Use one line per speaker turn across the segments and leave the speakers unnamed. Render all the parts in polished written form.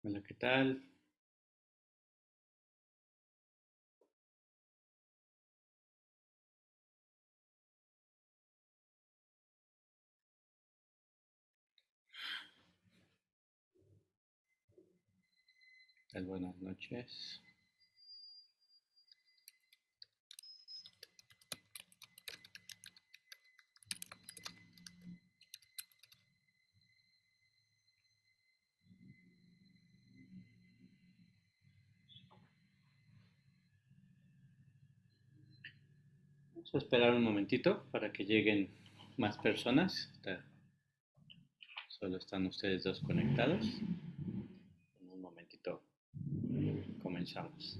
Hola, ¿qué tal? Buenas noches. Vamos a esperar un momentito para que lleguen más personas. Solo están ustedes dos conectados. En un momentito comenzamos.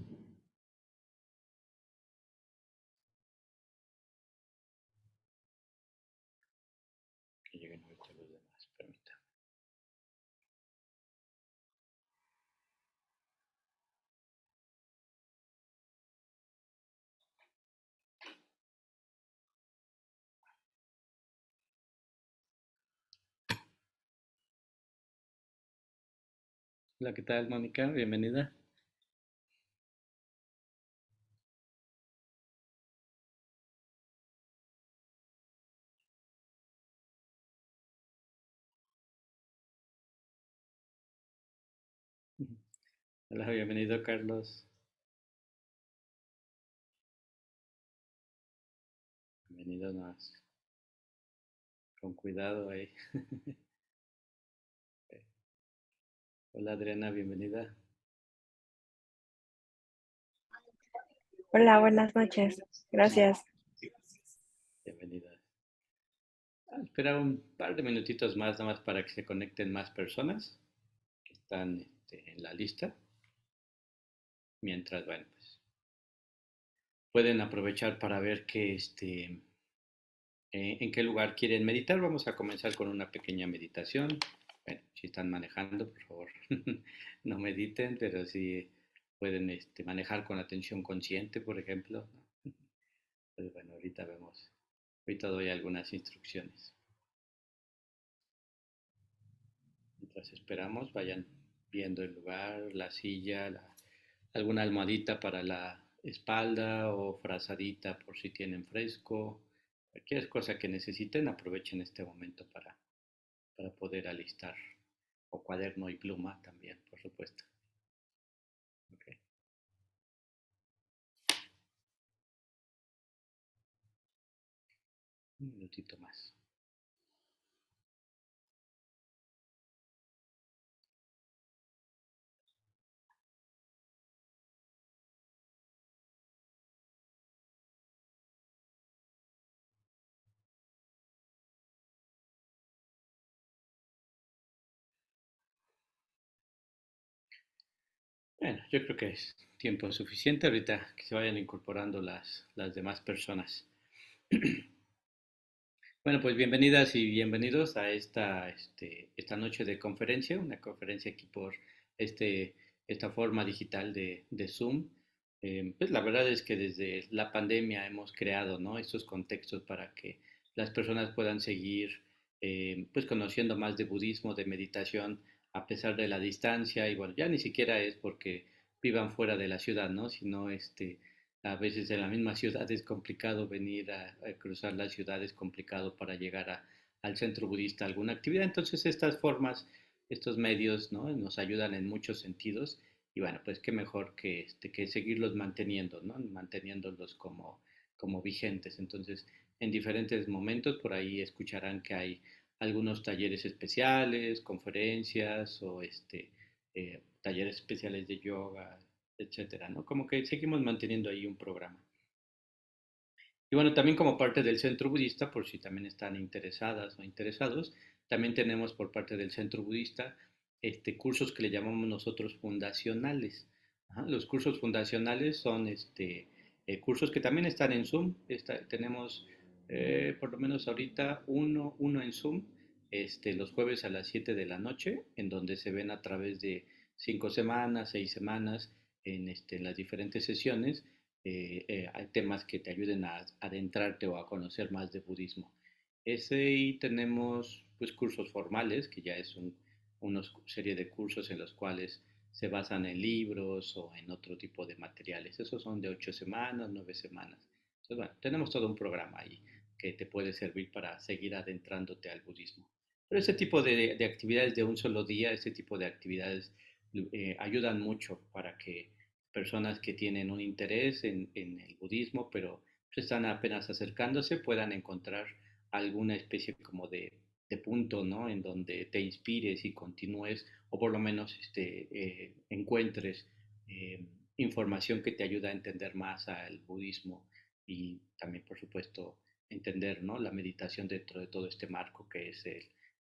Que lleguen ahorita los demás, permítanme. Hola, ¿qué tal, Mónica? Bienvenida. Hola, bienvenido, Carlos. Bienvenido más. Con cuidado ahí. Hola, Adriana, bienvenida.
Hola, buenas noches. Gracias.
Bienvenida. Espera un par de minutitos más, nada más para que se conecten más personas que están en la lista. Mientras, bueno, pues pueden aprovechar para ver en qué lugar quieren meditar. Vamos a comenzar con una pequeña meditación. Bueno, si están manejando, por favor, no mediten, pero si pueden manejar con atención consciente, por ejemplo. Pues bueno, ahorita vemos, ahorita doy algunas instrucciones. Mientras esperamos, vayan viendo el lugar, la silla, alguna almohadita para la espalda o frazadita por si tienen fresco. Cualquier cosa que necesiten, aprovechen este momento para poder alistar. O cuaderno y pluma también, por supuesto. Okay. Un minutito más. Bueno, yo creo que es tiempo suficiente ahorita que se vayan incorporando las demás personas. Bueno, pues bienvenidas y bienvenidos a esta noche de conferencia, una conferencia aquí por este, esta forma digital de Zoom. Pues la verdad es que desde la pandemia hemos creado, ¿no?, estos contextos para que las personas puedan seguir pues conociendo más de budismo, de meditación, a pesar de la distancia. Y bueno, ya ni siquiera es porque vivan fuera de la ciudad, ¿no?, sino a veces en la misma ciudad es complicado venir a cruzar la ciudad, es complicado para llegar al centro budista a alguna actividad. Entonces estas formas, estos medios, ¿no?, nos ayudan en muchos sentidos. Y bueno, pues qué mejor que seguirlos manteniendo, ¿no?, manteniéndolos como vigentes. Entonces, en diferentes momentos por ahí escucharán que hay algunos talleres especiales, conferencias o talleres especiales de yoga, etcétera, ¿no? Como que seguimos manteniendo ahí un programa. Y bueno, también como parte del centro budista, por si también están interesadas o interesados, también tenemos por parte del centro budista cursos que le llamamos nosotros fundacionales. Ajá, los cursos fundacionales son cursos que también están en Zoom. Tenemos por lo menos ahorita uno en Zoom, los jueves a las 7 de la noche, en donde se ven a través de 5 semanas, 6 semanas, en las diferentes sesiones. Hay temas que te ayuden a adentrarte o a conocer más de budismo. Ese, y tenemos pues cursos formales, que ya es una serie de cursos en los cuales se basan en libros o en otro tipo de materiales. Esos son de 8 semanas, 9 semanas. Entonces, bueno, tenemos todo un programa ahí que te puede servir para seguir adentrándote al budismo. Pero ese tipo de actividades de un solo día, ese tipo de actividades ayudan mucho para que personas que tienen un interés en el budismo, pero están apenas acercándose, puedan encontrar alguna especie como de punto, ¿no? En donde te inspires y continúes, o por lo menos encuentres eh, información que te ayuda a entender más al budismo y también, por supuesto, entender, ¿no? La meditación dentro de todo este marco que es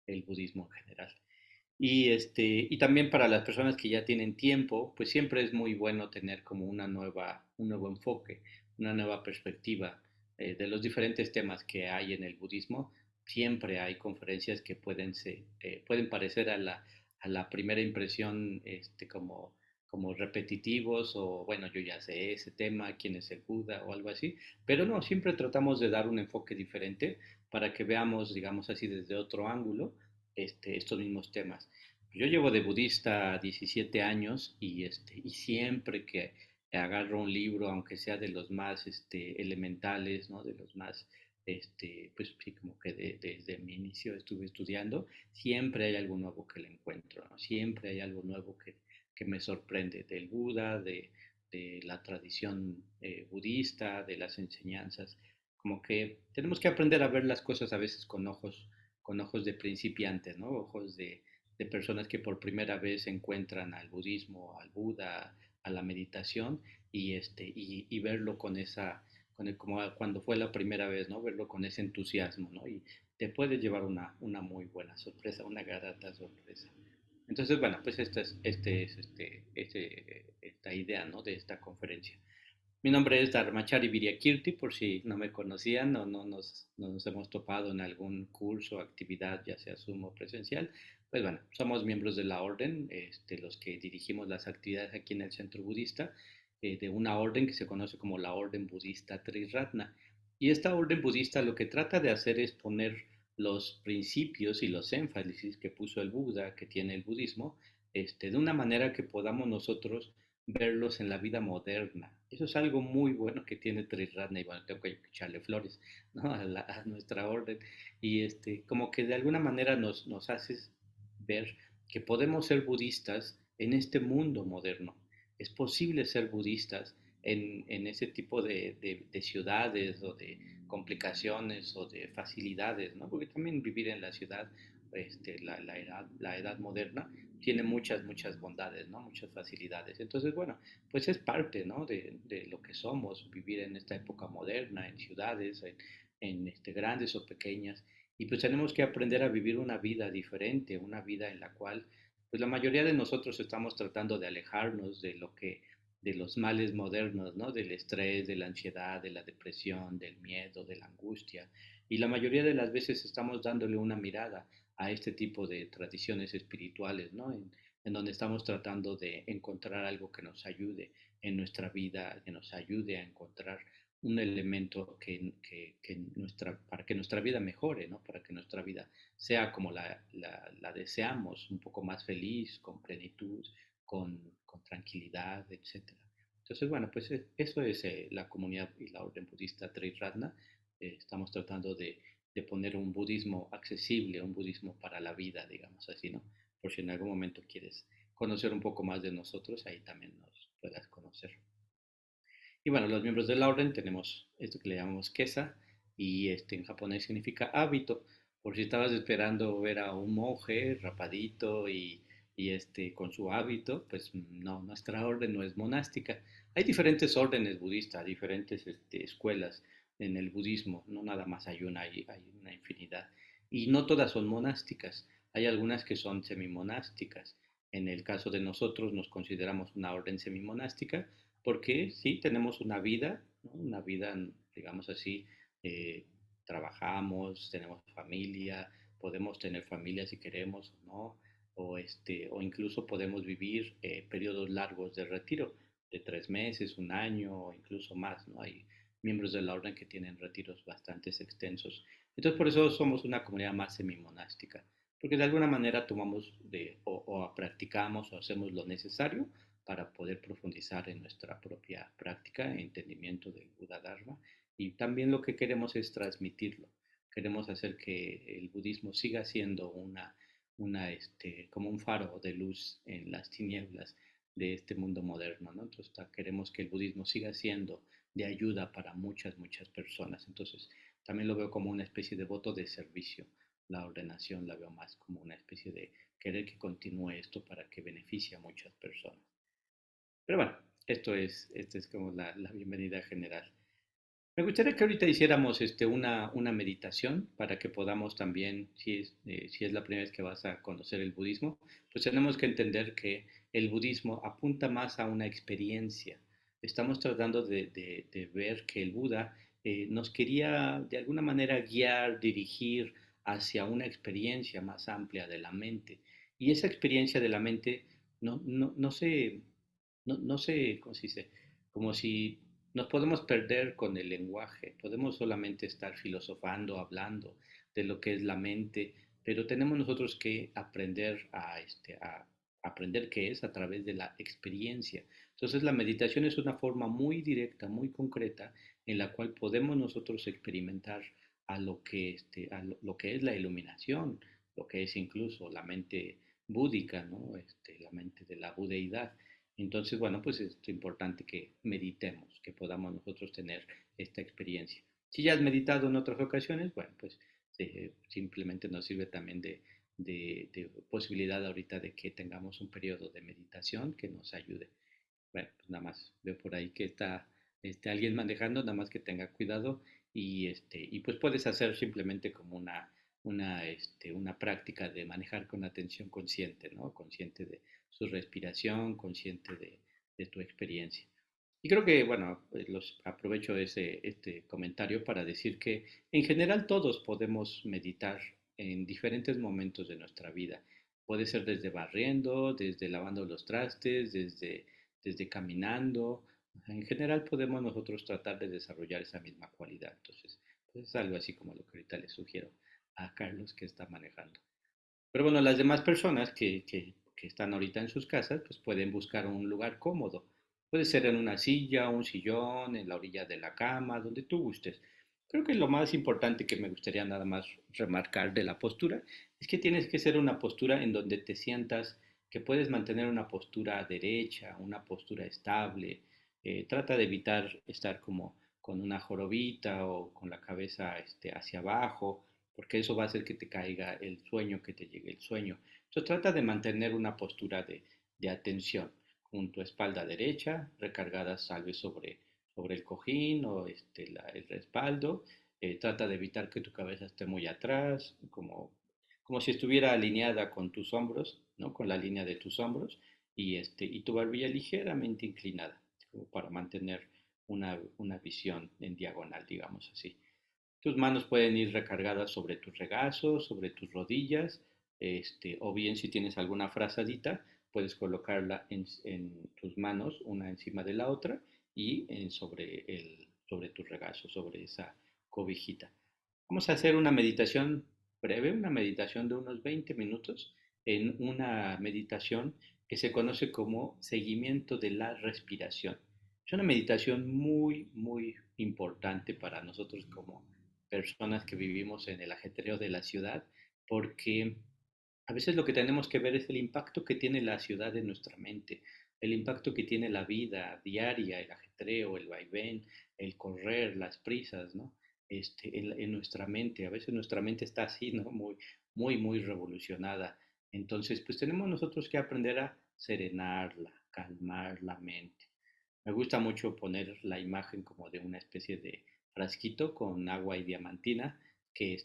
el budismo en general. Y también para las personas que ya tienen tiempo, pues siempre es muy bueno tener como un nuevo enfoque, una nueva perspectiva de los diferentes temas que hay en el budismo. Siempre hay conferencias que pueden parecer a la primera impresión como repetitivos o bueno, yo ya sé ese tema, quién es el Buda o algo así, pero no, siempre tratamos de dar un enfoque diferente para que veamos, digamos así, desde otro ángulo estos mismos temas. Yo llevo de budista 17 años y siempre que agarro un libro, aunque sea de los más elementales, ¿no? De los más, pues sí, como que desde mi inicio estuve estudiando, siempre hay algo nuevo que le encuentro, ¿no? Siempre hay algo nuevo que me sorprende del Buda, de la tradición budista, de las enseñanzas. Como que tenemos que aprender a ver las cosas a veces con ojos de principiantes, ¿no? Ojos de personas que por primera vez encuentran al budismo, al Buda, a la meditación y verlo con como cuando fue la primera vez, ¿no? Verlo con ese entusiasmo, ¿no? Y te puede llevar una muy buena sorpresa, una grata sorpresa. Entonces, bueno, pues esta idea, ¿no? De esta conferencia. Mi nombre es Dharmachari Viriakirti, por si no me conocían o no nos hemos topado en algún curso o actividad, ya sea Zoom o presencial. Pues bueno, somos miembros de la orden, los que dirigimos las actividades aquí en el Centro Budista, de una orden que se conoce como la Orden Budista Triratna. Y esta orden budista lo que trata de hacer es poner los principios y los énfasis que puso el Buda, que tiene el budismo, de una manera que podamos nosotros verlos en la vida moderna. Eso es algo muy bueno que tiene Trisratna y bueno, tengo que echarle flores, ¿no? A nuestra orden. Y como que de alguna manera nos haces ver que podemos ser budistas en este mundo moderno. Es posible ser budistas en ese tipo de ciudades o de complicaciones o de facilidades, ¿no? Porque también vivir en la ciudad, la edad moderna, tiene muchas bondades, ¿no? Muchas facilidades. Entonces, bueno, pues es parte, ¿no? De lo que somos, vivir en esta época moderna, en ciudades, grandes o pequeñas. Y pues tenemos que aprender a vivir una vida diferente, una vida en la cual, pues la mayoría de nosotros estamos tratando de alejarnos de los males modernos, ¿no? Del estrés, de la ansiedad, de la depresión, del miedo, de la angustia. Y la mayoría de las veces estamos dándole una mirada a este tipo de tradiciones espirituales, ¿no? En donde estamos tratando de encontrar algo que nos ayude en nuestra vida, que nos ayude a encontrar un elemento para que nuestra vida mejore, ¿no? Para que nuestra vida sea como la deseamos, un poco más feliz, con plenitud, con tranquilidad, etcétera. Entonces, bueno, pues eso es la comunidad y la orden budista Triratna. Estamos tratando de poner un budismo accesible, un budismo para la vida, digamos así, ¿no? Por si en algún momento quieres conocer un poco más de nosotros, ahí también nos puedas conocer. Y bueno, los miembros de la orden tenemos esto que le llamamos kesa y en japonés significa hábito. Por si estabas esperando ver a un monje rapadito y con su hábito, pues no, nuestra orden no es monástica. Hay diferentes órdenes budistas, diferentes escuelas en el budismo, no nada más hay una infinidad. Y no todas son monásticas, hay algunas que son semimonásticas. En el caso de nosotros nos consideramos una orden semimonástica porque sí tenemos una vida, ¿no? Una vida, digamos así, eh, trabajamos, tenemos familia, podemos tener familia si queremos o no, o incluso podemos vivir periodos largos de retiro, de 3 meses, un año o incluso más, ¿no? Hay miembros de la orden que tienen retiros bastante extensos. Entonces, por eso somos una comunidad más semimonástica. porque de alguna manera tomamos o practicamos o hacemos lo necesario para poder profundizar en nuestra propia práctica, entendimiento del Buda Dharma, y también lo que queremos es transmitirlo. Queremos hacer que el budismo siga siendo como un faro de luz en las tinieblas de este mundo moderno, ¿no? Entonces queremos que el budismo siga siendo de ayuda para muchas, muchas personas. Entonces también lo veo como una especie de voto de servicio. La ordenación la veo más como una especie de querer que continúe esto para que beneficie a muchas personas. Pero bueno, esta es como la bienvenida general. Me gustaría que ahorita hiciéramos una meditación para que podamos también, si es la primera vez que vas a conocer el budismo, pues tenemos que entender que el budismo apunta más a una experiencia. Estamos tratando de ver que el Buda nos quería de alguna manera guiar, dirigir hacia una experiencia más amplia de la mente. Y esa experiencia de la mente no sé, ¿cómo se dice? Como si nos podemos perder con el lenguaje, podemos solamente estar filosofando, hablando de lo que es la mente, pero tenemos nosotros que aprender a aprender qué es a través de la experiencia. Entonces la meditación es una forma muy directa, muy concreta, en la cual podemos nosotros experimentar lo que es la iluminación, lo que es incluso la mente búdica, ¿no? La mente de la budeidad. Entonces, bueno, pues es importante que meditemos, que podamos nosotros tener esta experiencia. Si ya has meditado en otras ocasiones, bueno, pues simplemente nos sirve también de posibilidad ahorita de que tengamos un periodo de meditación que nos ayude. Bueno, pues nada más veo por ahí que está alguien manejando, nada más que tenga cuidado y pues puedes hacer simplemente como una práctica de manejar con atención consciente, ¿no? Consciente de su respiración, consciente de tu experiencia. Y creo que, bueno, aprovecho este comentario para decir que en general todos podemos meditar en diferentes momentos de nuestra vida. Puede ser desde barriendo, desde lavando los trastes, desde caminando. En general podemos nosotros tratar de desarrollar esa misma cualidad. Entonces, pues es algo así como lo que ahorita le sugiero a Carlos que está manejando. Pero bueno, las demás personas que están ahorita en sus casas, pues pueden buscar un lugar cómodo. Puede ser en una silla, un sillón, en la orilla de la cama, donde tú gustes. Creo que lo más importante que me gustaría nada más remarcar de la postura es que tienes que ser una postura en donde te sientas que puedes mantener una postura derecha, una postura estable. Trata de evitar estar como con una jorobita o con la cabeza hacia abajo porque eso va a hacer que te caiga el sueño, que te llegue el sueño. Entonces trata de mantener una postura de atención con tu espalda derecha, recargada tal vez sobre el cojín o el respaldo. Trata de evitar que tu cabeza esté muy atrás, como si estuviera alineada con tus hombros, ¿no? Con la línea de tus hombros y tu barbilla ligeramente inclinada, como para mantener una visión en diagonal, digamos así. Tus manos pueden ir recargadas sobre tus regazos, sobre tus rodillas, o bien si tienes alguna frazadita, puedes colocarla en tus manos, una encima de la otra, y sobre tu regazo, sobre esa cobijita. Vamos a hacer una meditación breve, una meditación de unos 20 minutos, en una meditación que se conoce como seguimiento de la respiración. Es una meditación muy, muy importante para nosotros como personas que vivimos en el ajetreo de la ciudad, porque a veces lo que tenemos que ver es el impacto que tiene la ciudad en nuestra mente, el impacto que tiene la vida diaria, el ajetreo, el vaivén, el correr, las prisas, ¿no? En nuestra mente. A veces nuestra mente está así, ¿no? Muy, muy, muy revolucionada. Entonces, pues tenemos nosotros que aprender a serenarla, calmar la mente. Me gusta mucho poner la imagen como de una especie de frasquito con agua y diamantina, que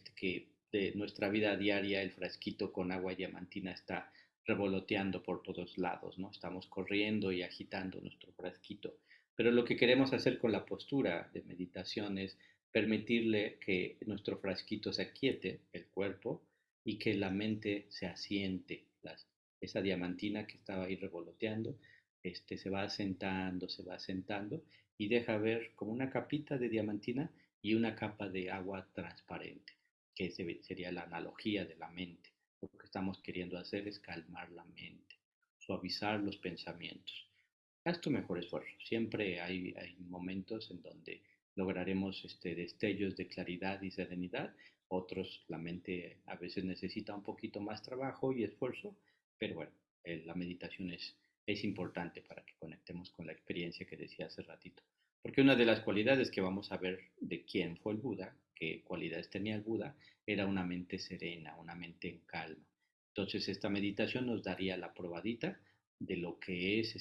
de nuestra vida diaria el frasquito con agua y diamantina está revoloteando por todos lados, ¿no? Estamos corriendo y agitando nuestro frasquito. Pero lo que queremos hacer con la postura de meditación es permitirle que nuestro frasquito se aquiete, el cuerpo, y que la mente se asiente. Esa diamantina que estaba ahí revoloteando, se va asentando y deja ver como una capita de diamantina y una capa de agua transparente, que sería la analogía de la mente. Lo que estamos queriendo hacer es calmar la mente, suavizar los pensamientos. Haz tu mejor esfuerzo. Siempre hay momentos en donde lograremos destellos de claridad y serenidad. Otros, la mente a veces necesita un poquito más trabajo y esfuerzo, pero bueno, la meditación es importante para que conectemos con la experiencia que decía hace ratito. Porque una de las cualidades que vamos a ver de quién fue el Buda, qué cualidades tenía el Buda, era una mente serena, una mente en calma. Entonces esta meditación nos daría la probadita de lo que es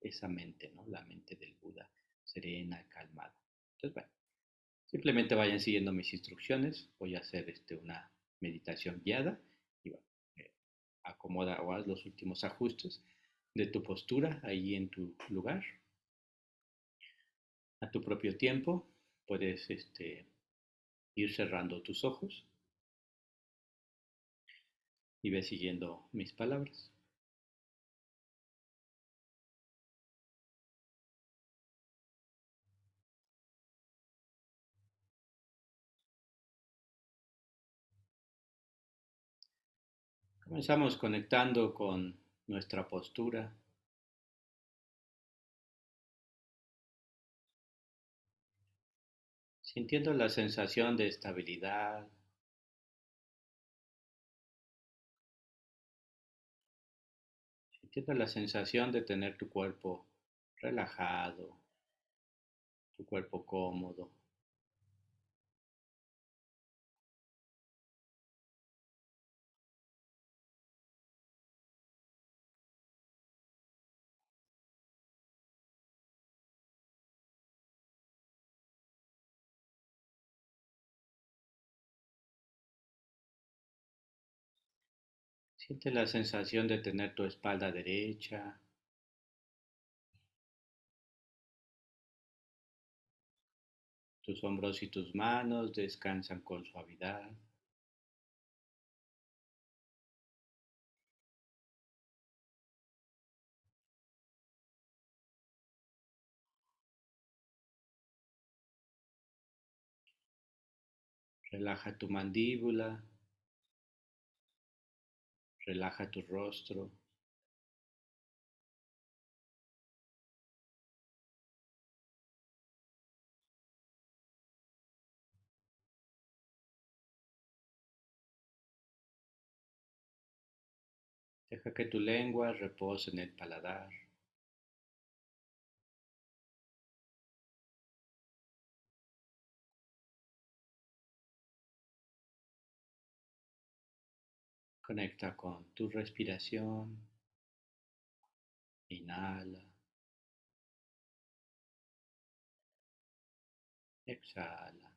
esa mente, ¿no? La mente del Buda, serena, calmada. Entonces, bueno, simplemente vayan siguiendo mis instrucciones. Voy a hacer una meditación guiada y bueno, acomoda o haz los últimos ajustes de tu postura ahí en tu lugar, a tu propio tiempo. Puedes ir cerrando tus ojos y ve siguiendo mis palabras. Comenzamos conectando con nuestra postura, sintiendo la sensación de estabilidad, sintiendo la sensación de tener tu cuerpo relajado, tu cuerpo cómodo. Siente la sensación de tener tu espalda derecha, tus hombros y tus manos descansan con suavidad. Relaja tu mandíbula, relaja tu rostro. Deja que tu lengua repose en el paladar. Conecta con tu respiración. Inhala, exhala,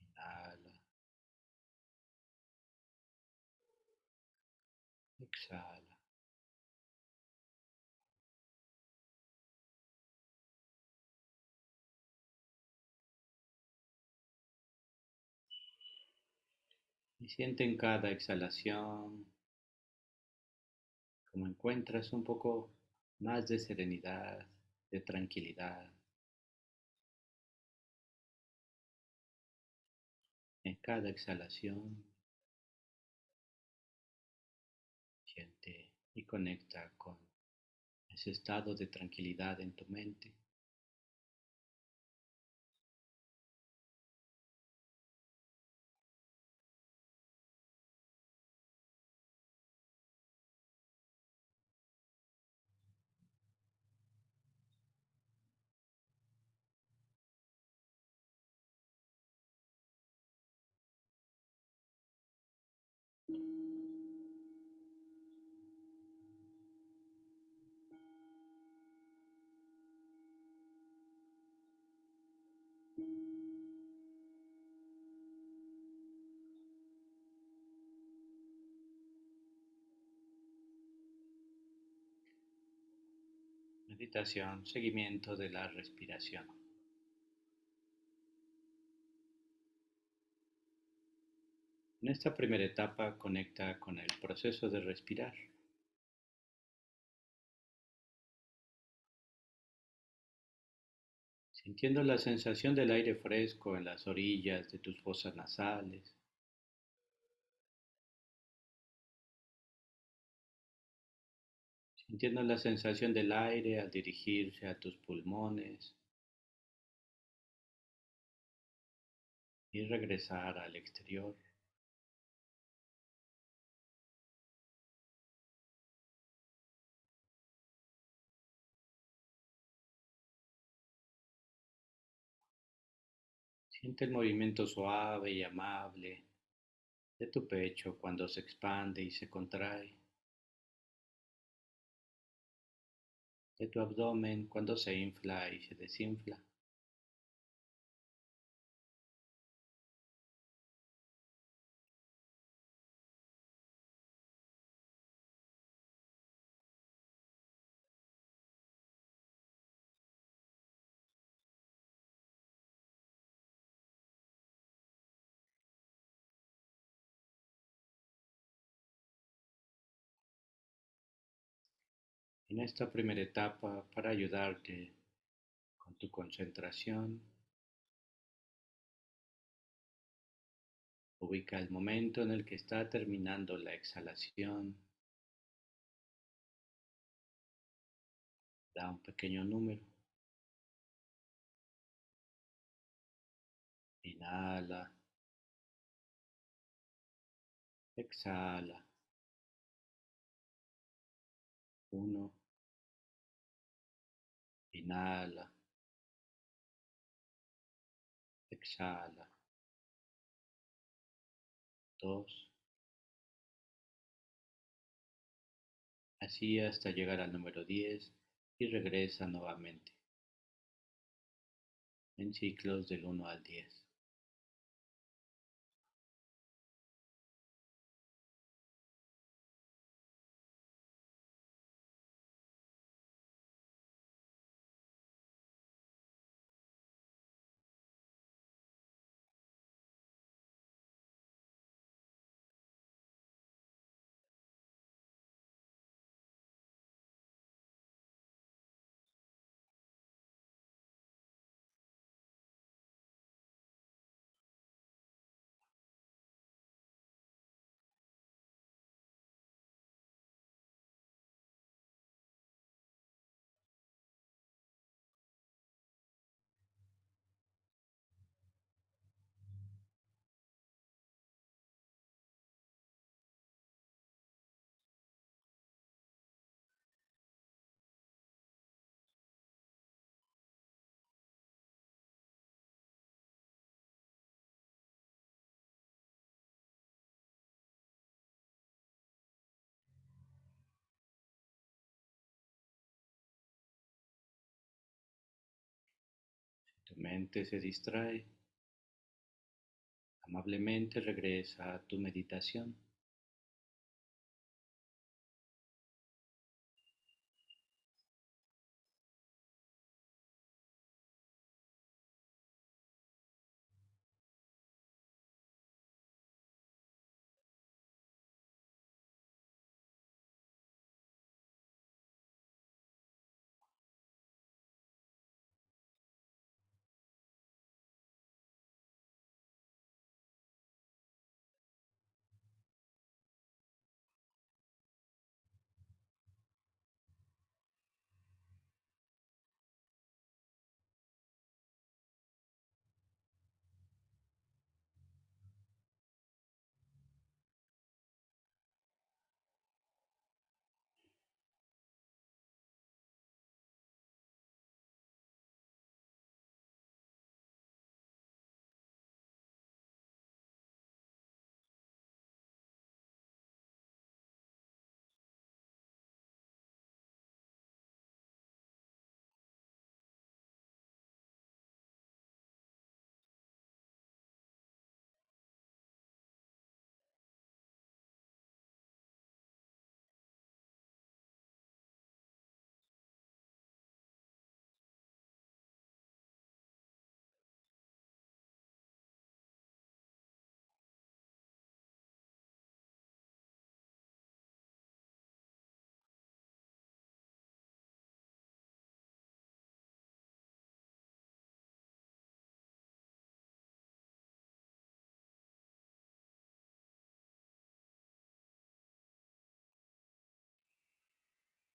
inhala, exhala. Y siente en cada exhalación como encuentras un poco más de serenidad, de tranquilidad. En cada exhalación siente y conecta con ese estado de tranquilidad en tu mente. Meditación, seguimiento de la respiración. En esta primera etapa conecta con el proceso de respirar. sintiendo la sensación del aire fresco en las orillas de tus fosas nasales, sintiendo la sensación del aire al dirigirse a tus pulmones y regresar al exterior. Siente el movimiento suave y amable de tu pecho cuando se expande y se contrae, de tu abdomen cuando se infla y se desinfla. En esta primera etapa, para ayudarte con tu concentración, ubica el momento en el que está terminando la exhalación, da un pequeño número, inhala, exhala, uno, inhala, exhala, dos, así hasta llegar al número 10 y regresa nuevamente en ciclos del 1 al 10. Tu mente se distrae, amablemente regresa a tu meditación.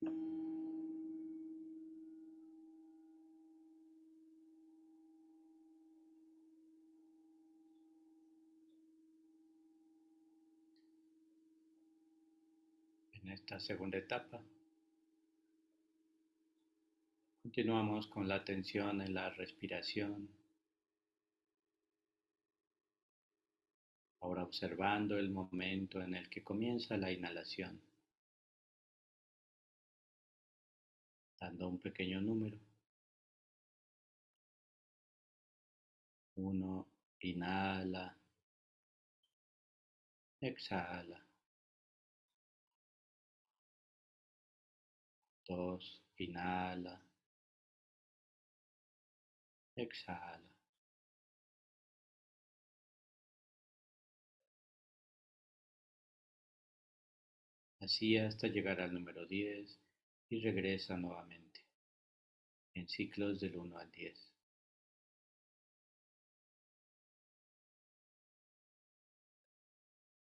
En esta segunda etapa, continuamos con la atención en la respiración, ahora observando el momento en el que comienza la inhalación, dando un pequeño número. 1, inhala, exhala. 2, inhala, exhala. Así hasta llegar al número 10 y regresa nuevamente en ciclos del 1 al 10.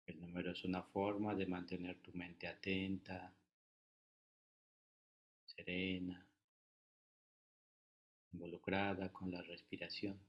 El número es una forma de mantener tu mente atenta, serena, involucrada con la respiración.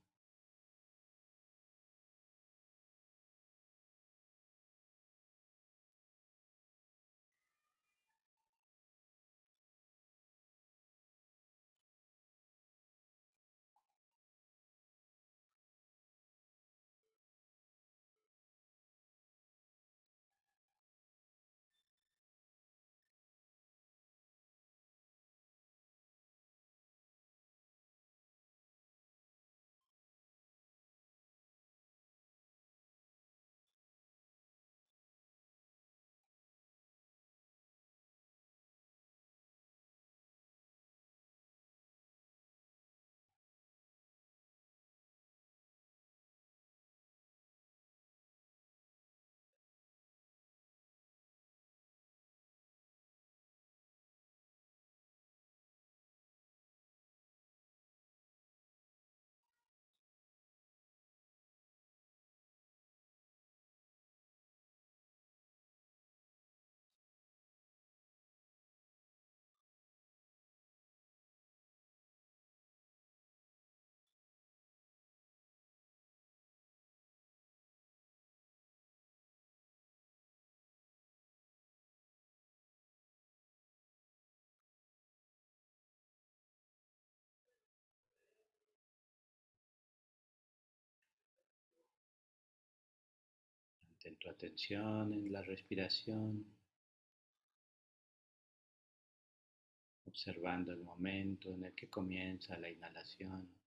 Mantén tu atención en la respiración, observando el momento en el que comienza la inhalación.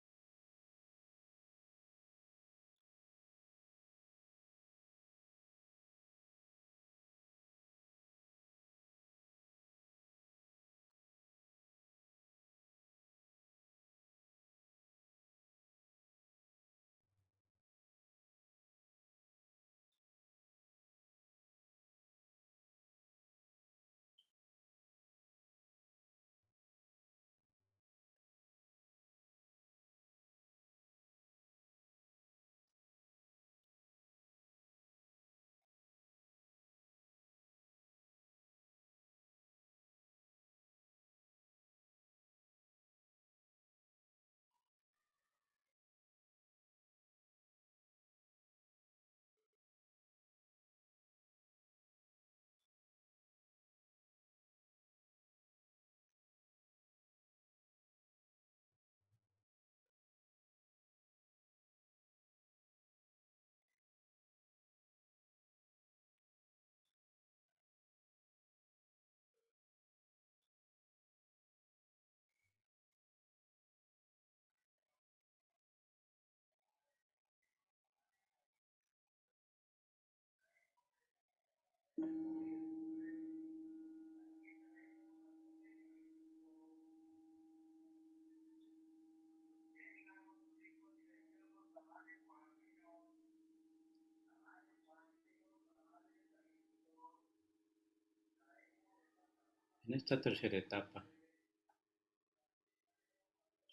En esta tercera etapa,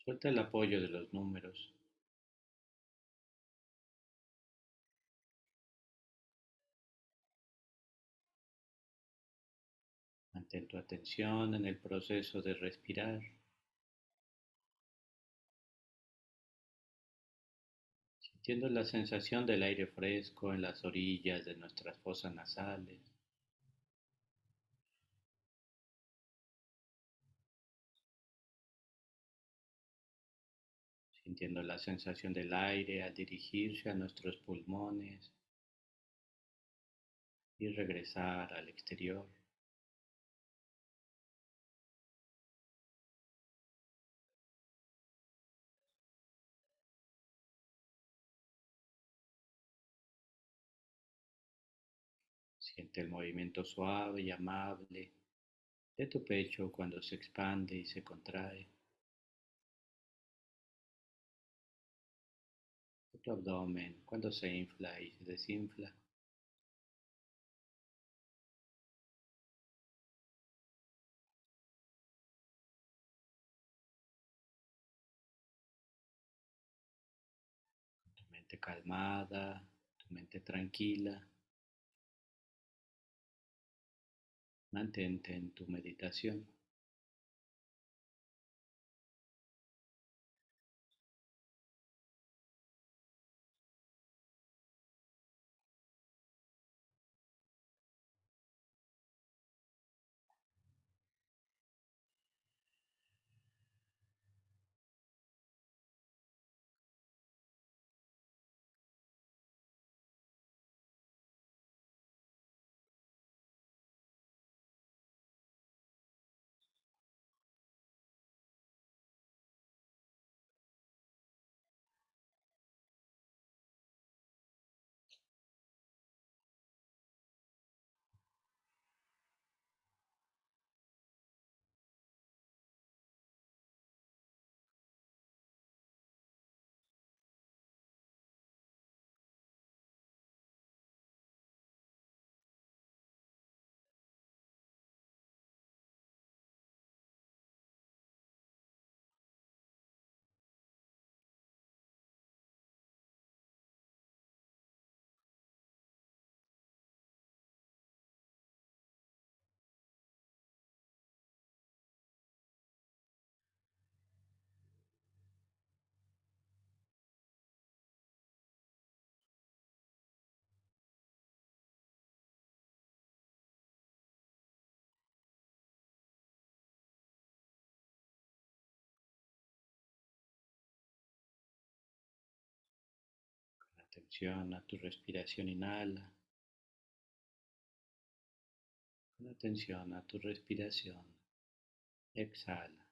suelta el apoyo de los números. Mantén tu atención en el proceso de respirar, sintiendo la sensación del aire fresco en las orillas de nuestras fosas nasales, sintiendo la sensación del aire al dirigirse a nuestros pulmones y regresar al exterior. Siente el movimiento suave y amable de tu pecho cuando se expande y se contrae, de tu abdomen cuando se infla y se desinfla. Tu mente calmada, tu mente tranquila, mantente en tu meditación. Atención a tu respiración, inhala. Con atención a tu respiración, exhala.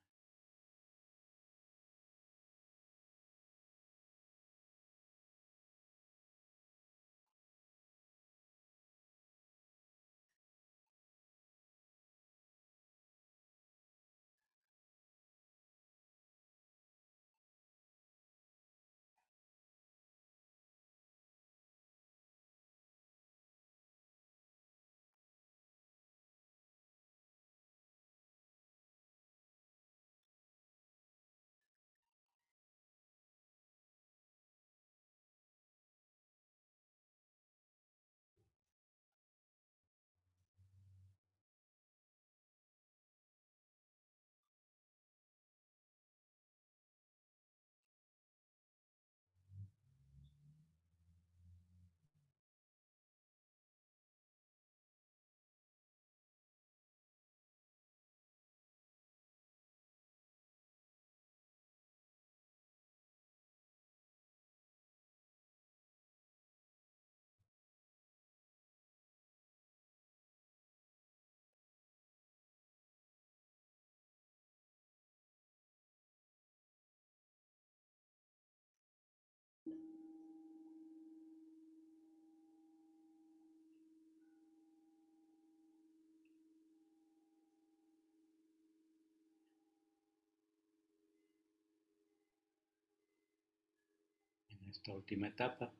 En esta última etapa,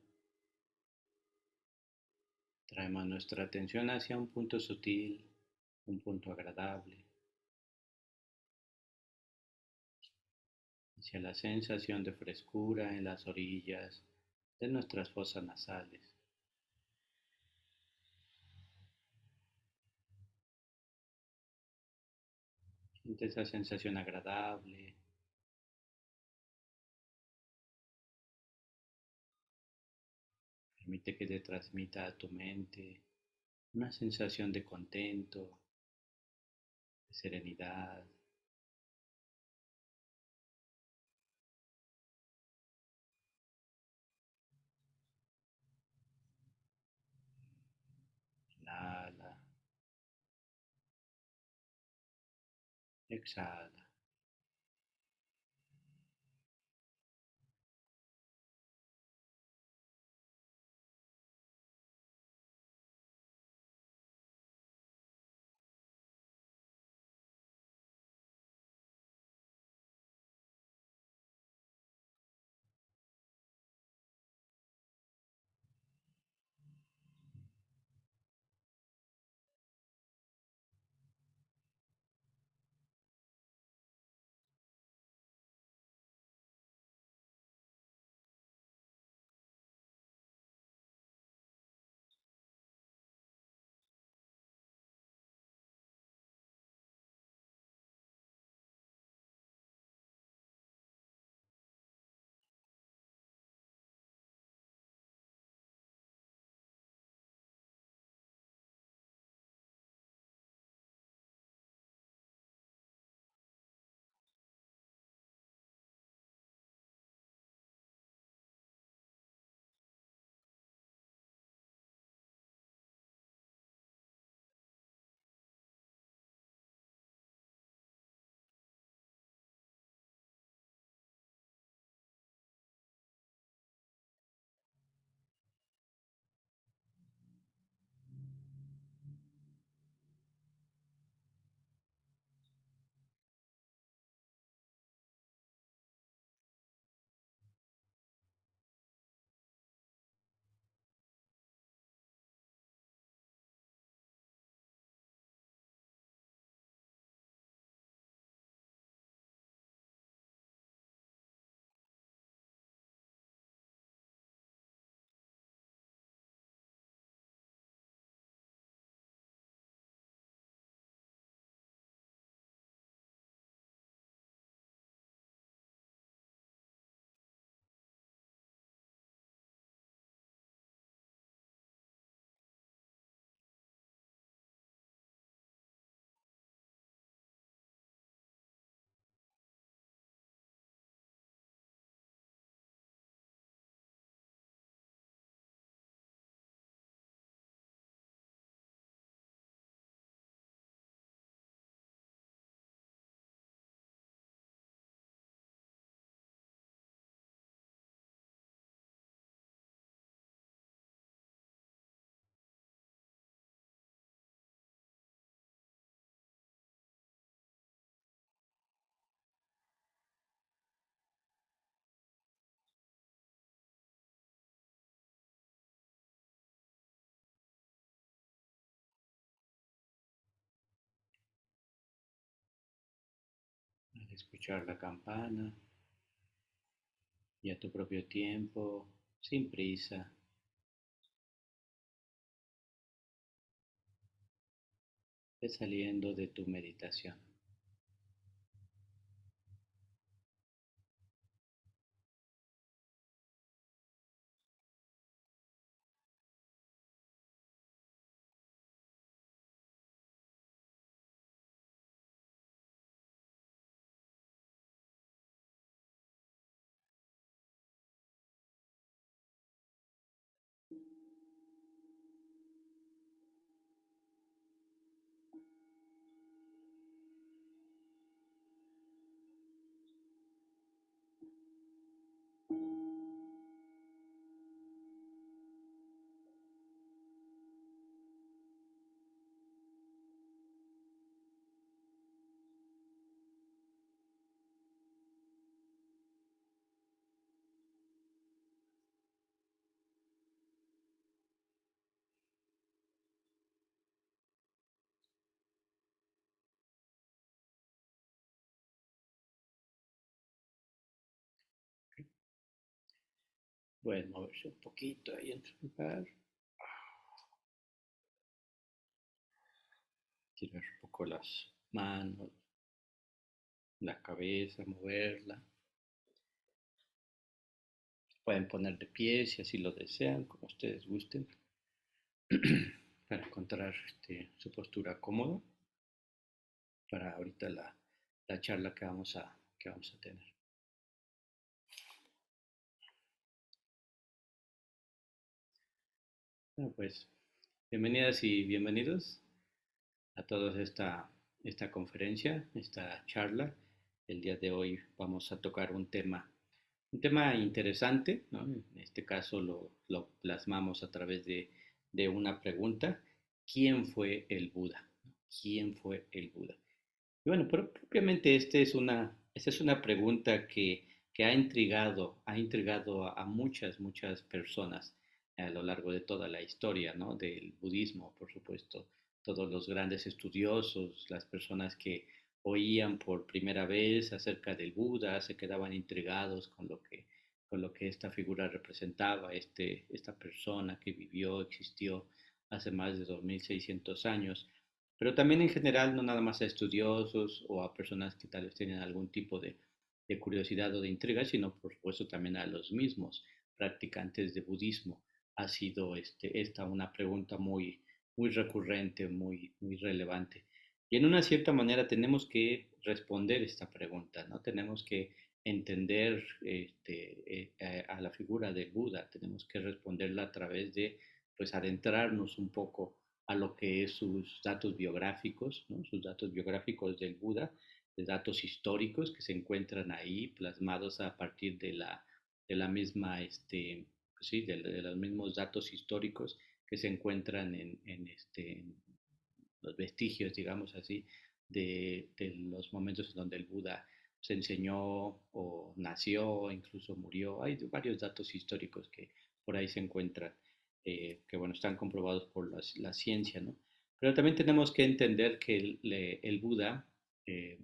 traemos nuestra atención hacia un punto sutil, un punto agradable, hacia la sensación de frescura en las orillas de nuestras fosas nasales. Siente esa sensación agradable. Permite que te transmita a tu mente una sensación de contento, de serenidad. Inhala, exhala. Al escuchar la campana y a tu propio tiempo, sin prisa, ve saliendo de tu meditación. Puedes moverse un poquito ahí en tu lugar, tirar un poco las manos, la cabeza, moverla. Pueden poner de pie si así lo desean, como ustedes gusten, para encontrar su postura cómoda para ahorita la charla que vamos a tener. Bueno, pues bienvenidas y bienvenidos a todos esta conferencia, esta charla. El día de hoy vamos a tocar un tema interesante, ¿no? En este caso lo plasmamos a través de una pregunta. ¿Quién fue el Buda? ¿Quién fue el Buda? Y bueno, pero propiamente esta es una pregunta que ha intrigado a muchas, muchas personas a lo largo de toda la historia, ¿no? Del budismo, por supuesto. Todos los grandes estudiosos, las personas que oían por primera vez acerca del Buda, se quedaban intrigados con lo que esta figura representaba, esta persona que vivió, existió hace más de 2600 años, pero también en general, no nada más a estudiosos o a personas que tal vez tienen algún tipo de curiosidad o de intriga, sino por supuesto también a los mismos practicantes de budismo. Ha sido esta una pregunta muy, muy recurrente, muy, muy relevante. Y en una cierta manera tenemos que responder esta pregunta, ¿no? Tenemos que entender a la figura del Buda, tenemos que responderla a través de, pues, adentrarnos un poco a lo que es sus datos biográficos, ¿no? Sus datos biográficos del Buda, de datos históricos que se encuentran ahí plasmados a partir de la misma, pues sí, de los mismos datos históricos que se encuentran en los vestigios, digamos así, de los momentos en donde el Buda se enseñó o nació, incluso murió. Hay varios datos históricos que por ahí se encuentran, que bueno, están comprobados por la ciencia, ¿no? Pero también tenemos que entender que el Buda eh,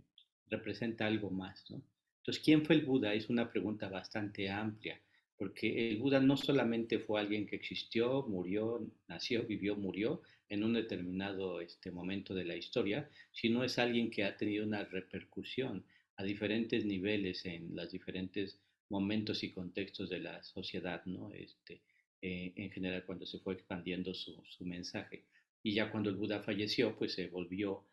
representa algo más, ¿no? Entonces, ¿quién fue el Buda? Es una pregunta bastante amplia, porque el Buda no solamente fue alguien que existió, murió, nació, vivió, murió, en un determinado momento de la historia, sino es alguien que ha tenido una repercusión a diferentes niveles en los diferentes momentos y contextos de la sociedad, ¿no? En general, cuando se fue expandiendo su mensaje. Y ya cuando el Buda falleció, pues se volvió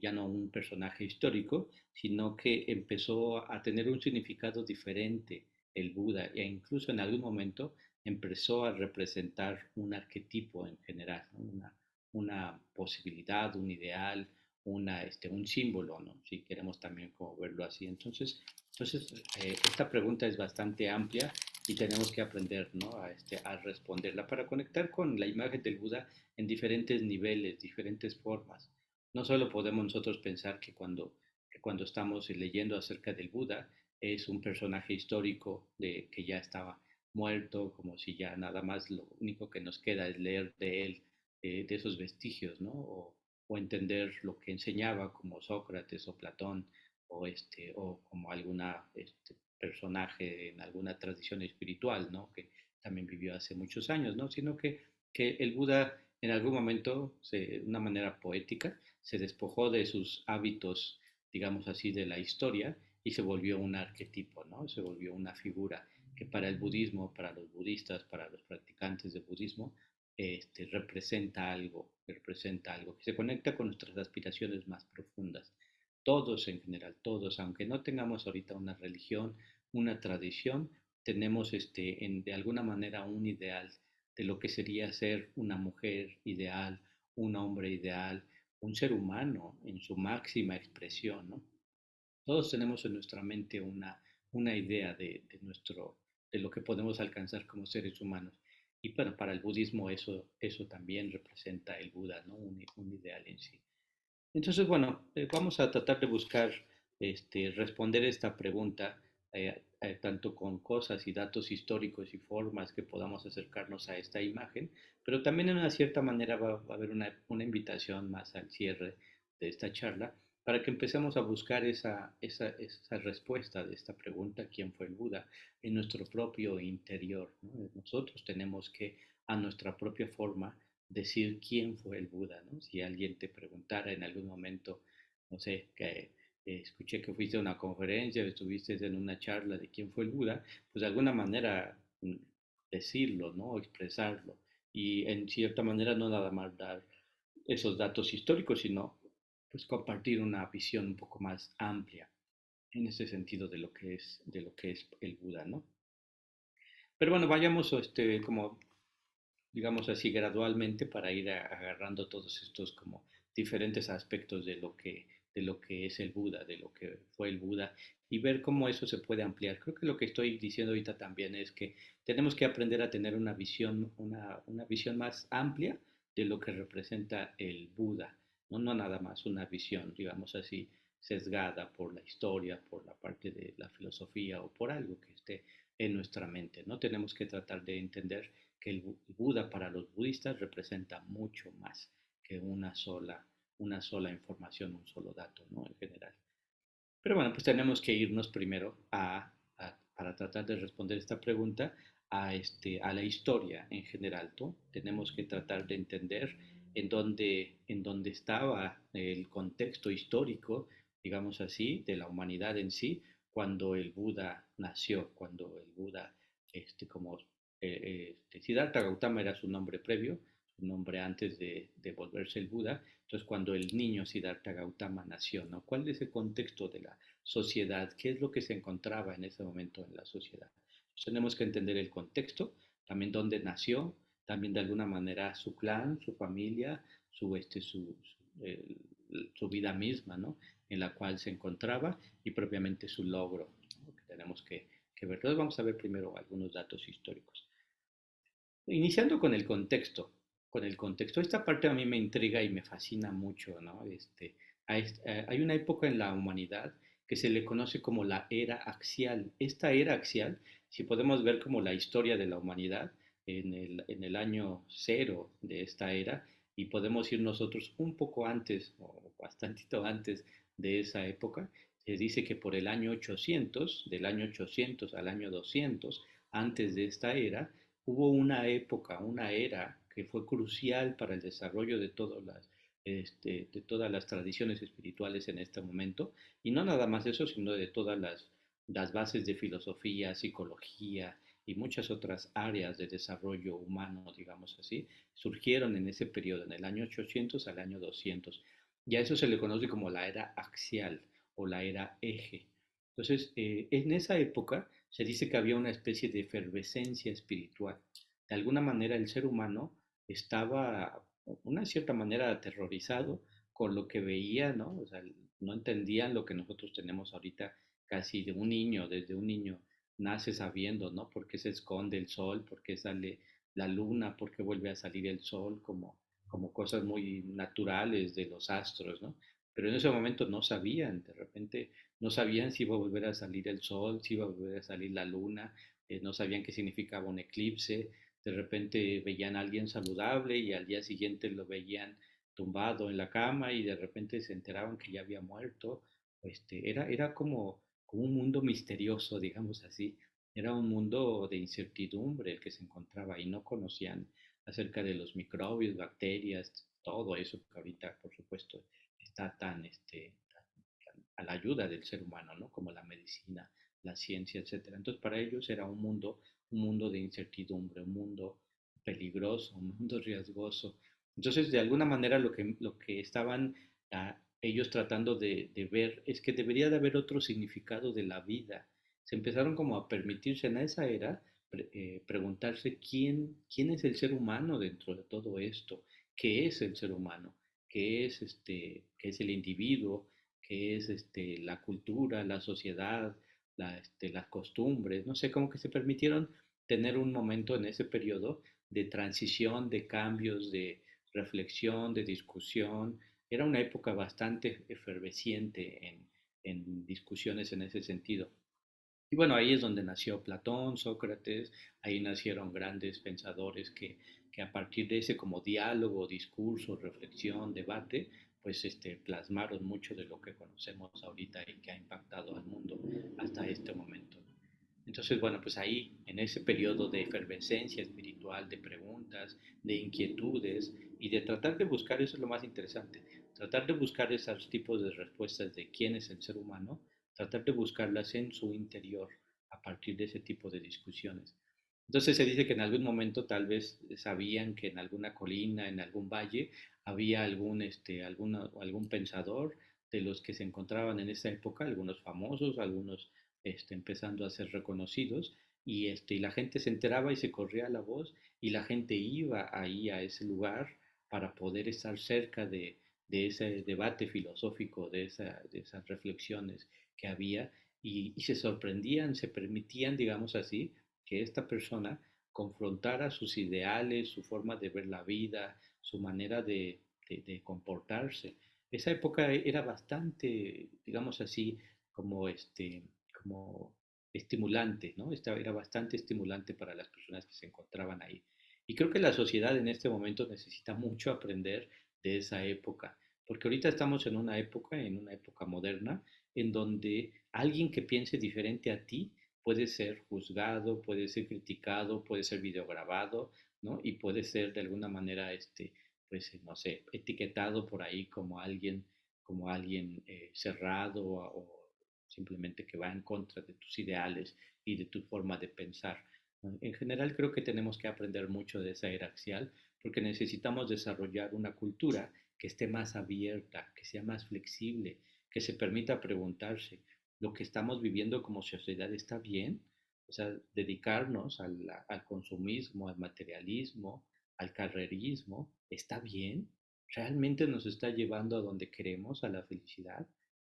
ya no un personaje histórico, sino que empezó a tener un significado diferente el Buda e incluso en algún momento empezó a representar un arquetipo en general, ¿no? Una posibilidad, un ideal, un símbolo, ¿no? Si queremos también como verlo así. Esta pregunta es bastante amplia y tenemos que aprender, ¿no? A responderla para conectar con la imagen del Buda en diferentes niveles, diferentes formas. No solo podemos nosotros pensar que cuando estamos leyendo acerca del Buda es un personaje histórico que ya estaba muerto, como si ya nada más lo único que nos queda es leer de él, de esos vestigios, ¿no? O entender lo que enseñaba como Sócrates o Platón o como alguna personaje en alguna tradición espiritual, ¿no? Que también vivió hace muchos años, ¿no? Sino que el Buda en algún momento, de una manera poética, se despojó de sus hábitos, digamos así, de la historia y se volvió un arquetipo, ¿no? Se volvió una figura que para el budismo, para los budistas, para los practicantes de budismo, representa algo que se conecta con nuestras aspiraciones más profundas. Todos en general, todos, aunque no tengamos ahorita una religión, una tradición, tenemos de alguna manera un ideal de lo que sería ser una mujer ideal, un hombre ideal, un ser humano en su máxima expresión, ¿no? Todos tenemos en nuestra mente una idea de lo que podemos alcanzar como seres humanos. Y bueno, para el budismo eso también representa el Buda, ¿no? Un ideal en sí. Entonces, bueno, vamos a tratar de buscar responder esta pregunta tanto con cosas y datos históricos y formas que podamos acercarnos a esta imagen, pero también en una cierta manera va a haber una invitación más al cierre de esta charla para que empecemos a buscar esa respuesta de esta pregunta, ¿quién fue el Buda? En nuestro propio interior, ¿no? Nosotros tenemos que, a nuestra propia forma, decir quién fue el Buda, ¿no? Si alguien te preguntara en algún momento, no sé, escuché que fuiste a una conferencia, estuviste en una charla de quién fue el Buda, pues de alguna manera decirlo, ¿no? Expresarlo. Y en cierta manera no nada más dar esos datos históricos, sino pues compartir una visión un poco más amplia en ese sentido de lo que es el Buda, ¿no? Pero bueno, vayamos como digamos así, gradualmente para ir agarrando todos estos como diferentes aspectos de lo que es el Buda, de lo que fue el Buda y ver cómo eso se puede ampliar. Creo que lo que estoy diciendo ahorita también es que tenemos que aprender a tener una visión más amplia de lo que representa el Buda, ¿no? No nada más una visión, digamos así, sesgada por la historia, por la parte de la filosofía o por algo que esté en nuestra mente, ¿no? Tenemos que tratar de entender que el Buda para los budistas representa mucho más que una sola información, un solo dato, ¿no? En general. Pero bueno, pues tenemos que irnos primero para tratar de responder esta pregunta, a la historia en general, ¿no? Tenemos que tratar de entender en dónde estaba el contexto histórico, digamos así, de la humanidad en sí, cuando el Buda nació, cuando el Buda, como Siddhartha Gautama era su nombre previo, su nombre antes de volverse el Buda. Entonces, cuando el niño Siddhartha Gautama nació, ¿no? ¿Cuál es el contexto de la sociedad? ¿Qué es lo que se encontraba en ese momento en la sociedad? Entonces, tenemos que entender el contexto, también dónde nació, también de alguna manera su clan, su familia, su vida misma, ¿no? En la cual se encontraba y propiamente su logro, ¿no? Que tenemos que ver. Entonces, vamos a ver primero algunos datos históricos. Iniciando con el contexto, esta parte a mí me intriga y me fascina mucho, ¿no? Hay una época en la humanidad que se le conoce como la era axial. Esta era axial, si podemos ver como la historia de la humanidad en el año cero de esta era, y podemos ir nosotros un poco antes o bastantito antes de esa época, se dice que por el año 800, del año 800 al año 200, antes de esta era, hubo una época, una era que fue crucial para el desarrollo de todas las tradiciones espirituales en este momento, y no nada más eso, sino de todas las bases de filosofía, psicología y muchas otras áreas de desarrollo humano, digamos así, surgieron en ese periodo, en el año 800 al año 200. Y a eso se le conoce como la era axial o la era eje. Entonces, en esa época se dice que había una especie de efervescencia espiritual. De alguna manera el ser humano estaba, de una cierta manera, aterrorizado con lo que veía, ¿no? O sea, no entendían lo que nosotros tenemos ahorita casi de un niño, desde un niño nace sabiendo, ¿no? Por qué se esconde el sol, por qué sale la luna, por qué vuelve a salir el sol, como cosas muy naturales de los astros, ¿no? Pero en ese momento no sabían, de repente no sabían si iba a volver a salir el sol, si iba a volver a salir la luna, no sabían qué significaba un eclipse, de repente veían a alguien saludable y al día siguiente lo veían tumbado en la cama y de repente se enteraban que ya había muerto. Era como un mundo misterioso, digamos así. Era un mundo de incertidumbre el que se encontraba y no conocían acerca de los microbios, bacterias, todo eso que ahorita, por supuesto, está a la ayuda del ser humano, ¿no? Como la medicina, la ciencia, etcétera. Entonces, para ellos era un mundo de incertidumbre, un mundo peligroso, un mundo riesgoso. Entonces, de alguna manera, lo que estaban ellos tratando de ver es que debería de haber otro significado de la vida. Se empezaron como a permitirse en esa era preguntarse quién es el ser humano dentro de todo esto, qué es el ser humano, qué es el individuo, qué es la cultura, la sociedad, las costumbres, no sé, como que se permitieron tener un momento en ese periodo de transición, de cambios, de reflexión, de discusión. Era una época bastante efervesciente en discusiones en ese sentido. Y bueno, ahí es donde nació Platón, Sócrates, ahí nacieron grandes pensadores que a partir de ese como diálogo, discurso, reflexión, debate, pues plasmaron mucho de lo que conocemos ahorita y que ha impactado al mundo hasta este momento. Entonces, bueno, pues ahí, en ese periodo de efervescencia espiritual, de preguntas, de inquietudes y de tratar de buscar, eso es lo más interesante, tratar de buscar esos tipos de respuestas de quién es el ser humano, tratar de buscarlas en su interior a partir de ese tipo de discusiones. Entonces se dice que en algún momento tal vez sabían que en alguna colina, en algún valle, había algún pensador de los que se encontraban en esa época, algunos famosos, algunos empezando a ser reconocidos, y la gente se enteraba y se corría la voz, y la gente iba ahí a ese lugar para poder estar cerca de ese debate filosófico, de esas reflexiones que había, y se sorprendían, se permitían, digamos así, que esta persona confrontara sus ideales, su forma de ver la vida, su manera de comportarse. Esa época era bastante, digamos así, como, como estimulante, ¿no? Era bastante estimulante para las personas que se encontraban ahí. Y creo que la sociedad en este momento necesita mucho aprender de esa época, porque ahorita estamos en una época moderna, en donde alguien que piense diferente a ti puede ser juzgado, puede ser criticado, puede ser videograbado, ¿no? Y puede ser de alguna manera, pues, no sé, etiquetado por ahí como alguien cerrado o simplemente que va en contra de tus ideales y de tu forma de pensar. ¿No? En general creo que tenemos que aprender mucho de esa era axial porque necesitamos desarrollar una cultura que esté más abierta, que sea más flexible, que se permita preguntarse, ¿lo que estamos viviendo como sociedad está bien? O sea, dedicarnos al consumismo, al materialismo, al carrerismo, ¿está bien? ¿Realmente nos está llevando a donde queremos, a la felicidad?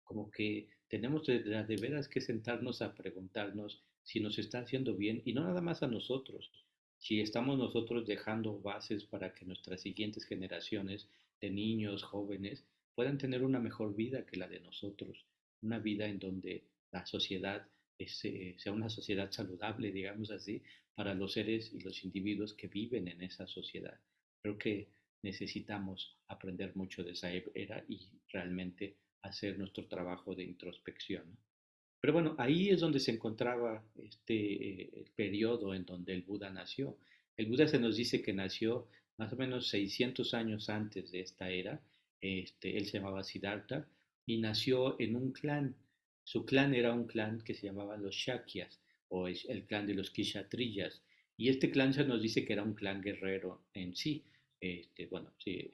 Como que tenemos de veras que sentarnos a preguntarnos si nos está haciendo bien y no nada más a nosotros, si estamos nosotros dejando bases para que nuestras siguientes generaciones de niños, jóvenes, puedan tener una mejor vida que la de nosotros, una vida en donde la sociedad sea una sociedad saludable, digamos así, para los seres y los individuos que viven en esa sociedad. Creo que necesitamos aprender mucho de esa era y realmente hacer nuestro trabajo de introspección. Pero bueno, ahí es donde se encontraba el periodo en donde el Buda nació. El Buda se nos dice que nació más o menos 600 años antes de esta era. Él se llamaba Siddhartha y nació en un clan. Su clan era un clan que se llamaba los Shakyas o el clan de los Kshatriyas. Y este clan se nos dice que era un clan guerrero en sí. Bueno, sí,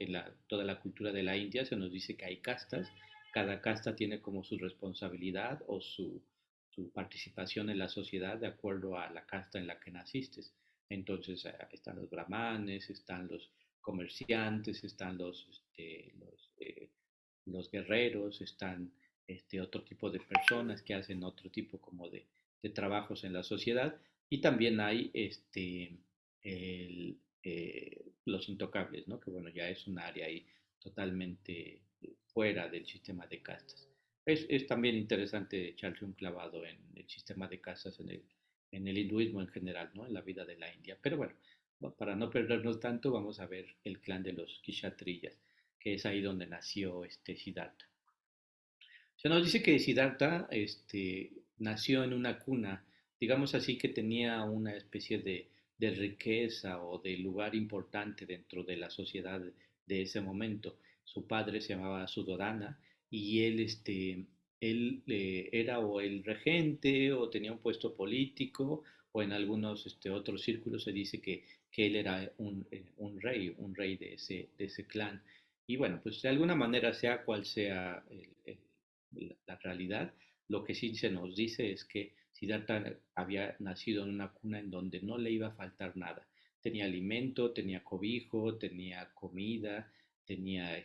toda la cultura de la India se nos dice que hay castas, cada casta tiene como su responsabilidad o su participación en la sociedad de acuerdo a la casta en la que naciste. Entonces están los brahmanes, están los comerciantes, están los guerreros, están otro tipo de personas que hacen otro tipo como de trabajos en la sociedad y también hay los intocables, ¿no? Que bueno, ya es un área ahí totalmente fuera del sistema de castas. Es también interesante echarse un clavado en el sistema de castas en el hinduismo en general, ¿no? En la vida de la India. Pero bueno, para no perdernos tanto, vamos a ver el clan de los Kshatriyas, que es ahí donde nació Siddhartha. Se nos dice que Siddhartha nació en una cuna, digamos así, que tenía una especie de riqueza o de lugar importante dentro de la sociedad de ese momento. Su padre se llamaba Sudodana y él era o el regente o tenía un puesto político o en algunos otros círculos se dice que él era un rey de ese clan. Y bueno, pues de alguna manera, sea cual sea la realidad, lo que sí se nos dice es que Siddhartha había nacido en una cuna en donde no le iba a faltar nada. Tenía alimento, tenía cobijo, tenía comida, tenía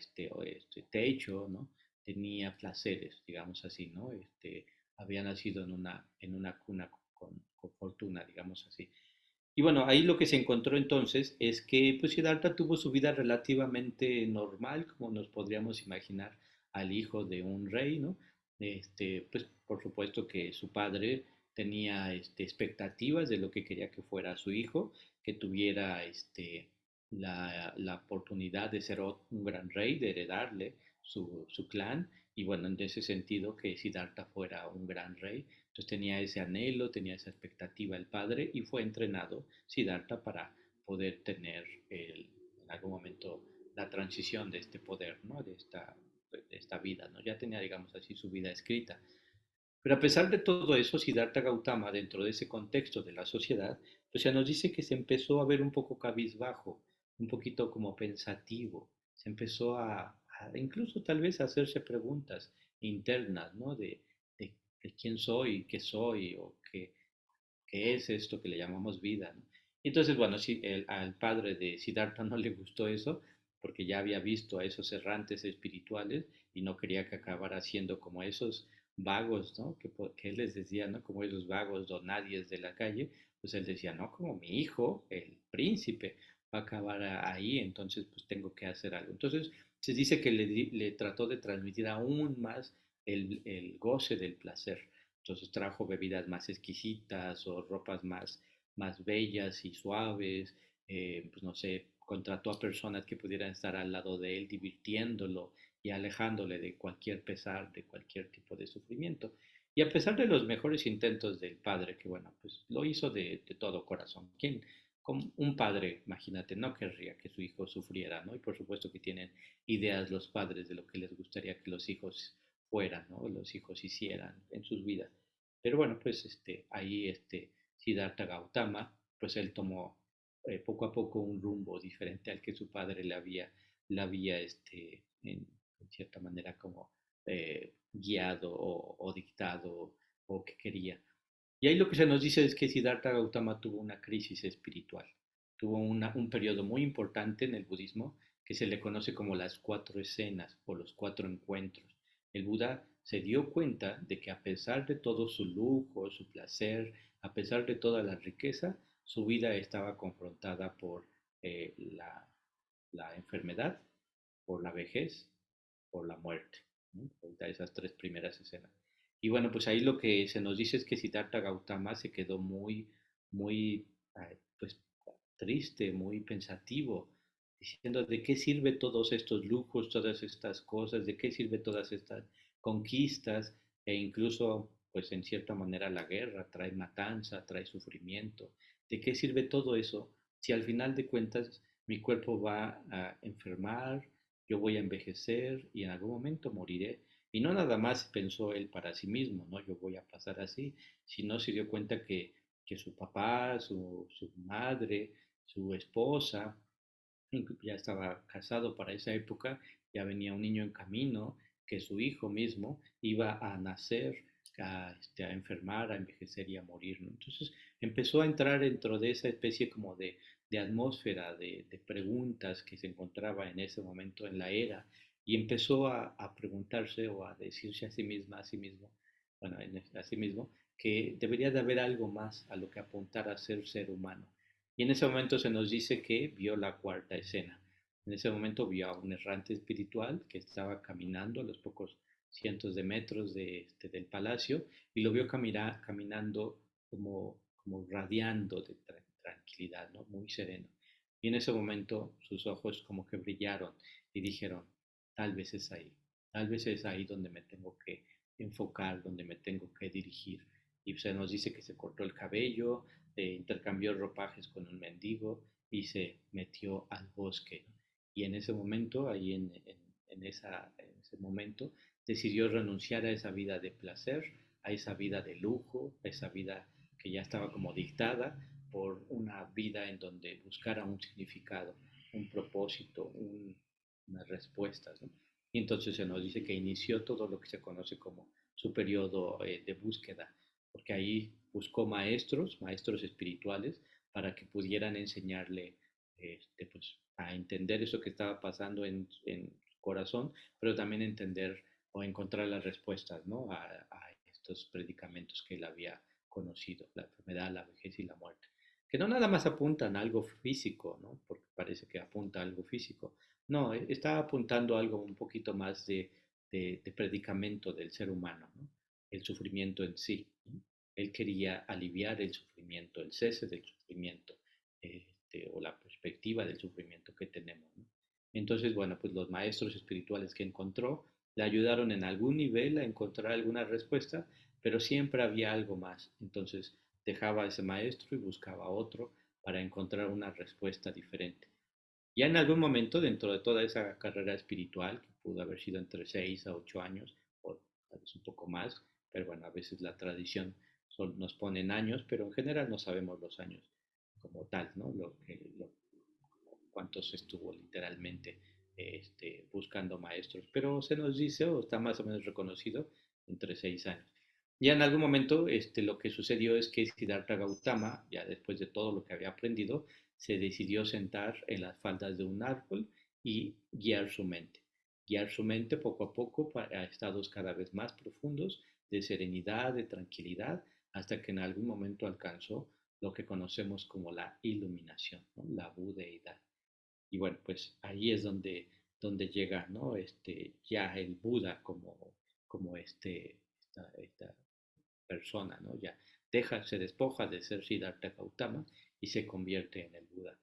techo, ¿no? Tenía placeres, digamos así, ¿no? Había nacido en una cuna con fortuna, digamos así. Y bueno, ahí lo que se encontró entonces es que pues Siddhartha tuvo su vida relativamente normal, como nos podríamos imaginar al hijo de un rey, ¿no? Pues por supuesto que su padre tenía expectativas de lo que quería que fuera su hijo, que tuviera la oportunidad de ser un gran rey, de heredarle su clan, y bueno, en ese sentido que Siddhartha fuera un gran rey. Entonces tenía ese anhelo, tenía esa expectativa el padre y fue entrenado Siddhartha para poder tener en algún momento la transición de este poder, ¿no? esta vida, ¿no? Ya tenía, digamos así, su vida escrita. Pero a pesar de todo eso, Siddhartha Gautama, dentro de ese contexto de la sociedad, pues se nos dice que se empezó a ver un poco cabizbajo, un poquito como pensativo, se empezó a incluso tal vez a hacerse preguntas internas, ¿no? De quién soy, qué soy, o qué es esto que le llamamos vida, ¿no? Entonces, bueno, sí, al padre de Siddhartha no le gustó eso, porque ya había visto a esos errantes espirituales y no quería que acabara siendo como esos vagos, ¿no? Que él les decía, ¿no? Como esos vagos donadies de la calle, pues él decía, no, como mi hijo, el príncipe, va a acabar ahí, entonces pues tengo que hacer algo. Entonces se dice que le trató de transmitir aún más el goce del placer. Entonces trajo bebidas más exquisitas o ropas más bellas y suaves, pues no sé, contrató a personas que pudieran estar al lado de él divirtiéndolo y alejándole de cualquier pesar, de cualquier tipo de sufrimiento. Y a pesar de los mejores intentos del padre, que bueno, pues lo hizo de todo corazón. ¿Quién? Como un padre, imagínate, no querría que su hijo sufriera, ¿no? Y por supuesto que tienen ideas los padres de lo que les gustaría que los hijos fueran, ¿no? Los hijos hicieran en sus vidas. Pero bueno, pues ahí Siddhartha Gautama, pues él tomó poco a poco un rumbo diferente al que su padre le había en cierta manera como guiado o dictado o que quería. Y ahí lo que se nos dice es que Siddhartha Gautama tuvo una crisis espiritual, tuvo un periodo muy importante en el budismo que se le conoce como las cuatro escenas o los cuatro encuentros. El Buda se dio cuenta de que a pesar de todo su lujo, su placer, a pesar de toda la riqueza, su vida estaba confrontada por la enfermedad, por la vejez, por la muerte, ¿no? Esas tres primeras escenas. Y bueno, pues ahí lo que se nos dice es que Siddhartha Gautama se quedó muy, pues triste, muy pensativo, diciendo de qué sirve todos estos lujos, todas estas cosas, de qué sirve todas estas conquistas e incluso, pues en cierta manera la guerra trae matanza, trae sufrimiento. ¿De qué sirve todo eso si al final de cuentas mi cuerpo va a enfermar, yo voy a envejecer y en algún momento moriré? Y no nada más pensó él para sí mismo, ¿no? Yo voy a pasar así, sino se dio cuenta que su papá, su madre, su esposa, ya estaba casado para esa época, ya venía un niño en camino, que su hijo mismo iba a nacer, a enfermar, a envejecer y a morir, ¿no? Entonces empezó a entrar dentro de esa especie como de atmósfera, de preguntas que se encontraba en ese momento en la era, y empezó a preguntarse o a decirse a sí mismo, bueno, a sí mismo, que debería de haber algo más a lo que apuntar a ser humano. Y en ese momento se nos dice que vio la cuarta escena. En ese momento vio a un errante espiritual que estaba caminando a los pocos cientos de metros del palacio y lo vio caminando como radiando de tranquilidad, ¿no? Muy sereno. Y en ese momento sus ojos como que brillaron y dijeron, tal vez es ahí, tal vez es ahí donde me tengo que enfocar, donde me tengo que dirigir. Y se nos dice que se cortó el cabello, intercambió ropajes con un mendigo y se metió al bosque. Y en ese momento, ahí en ese momento, decidió renunciar a esa vida de placer, a esa vida de lujo, a esa vida que ya estaba como dictada por una vida en donde buscara un significado, un propósito, unas respuestas, ¿no? Y entonces se nos dice que inició todo lo que se conoce como su periodo de búsqueda, porque ahí buscó maestros espirituales, para que pudieran enseñarle pues, a entender eso que estaba pasando en su corazón, pero también entender o encontrar las respuestas, ¿no? a estos predicamentos que él había conocido, la enfermedad, la vejez y la muerte. Que no nada más apuntan a algo físico, ¿no? Porque parece que apunta a algo físico. No, está apuntando a algo un poquito más de predicamento del ser humano, ¿no? El sufrimiento en sí, ¿no? Él quería aliviar el sufrimiento, el cese del sufrimiento, o la perspectiva del sufrimiento que tenemos, ¿no? Entonces, bueno, pues los maestros espirituales que encontró le ayudaron en algún nivel a encontrar alguna respuesta, pero siempre había algo más. Entonces dejaba a ese maestro y buscaba otro para encontrar una respuesta diferente. Ya en algún momento, dentro de toda esa carrera espiritual, pudo haber sido entre 6 a 8 años, o tal vez un poco más, pero bueno, a veces la tradición nos pone en años, pero en general no sabemos los años como tal, ¿no? Cuántos estuvo literalmente buscando maestros, pero se nos dice, o está más o menos reconocido, entre 6 años. Ya en algún momento lo que sucedió es que Siddhartha Gautama, ya después de todo lo que había aprendido, se decidió sentar en las faldas de un árbol y guiar su mente poco a poco para estados cada vez más profundos de serenidad, de tranquilidad, hasta que en algún momento alcanzó lo que conocemos como la iluminación, ¿no? La budeidad. Y bueno, pues ahí es donde llega, ¿no? Ya el Buda como esta persona, ¿no? Ya se despoja de ser Siddhartha Gautama y se convierte en el Buda.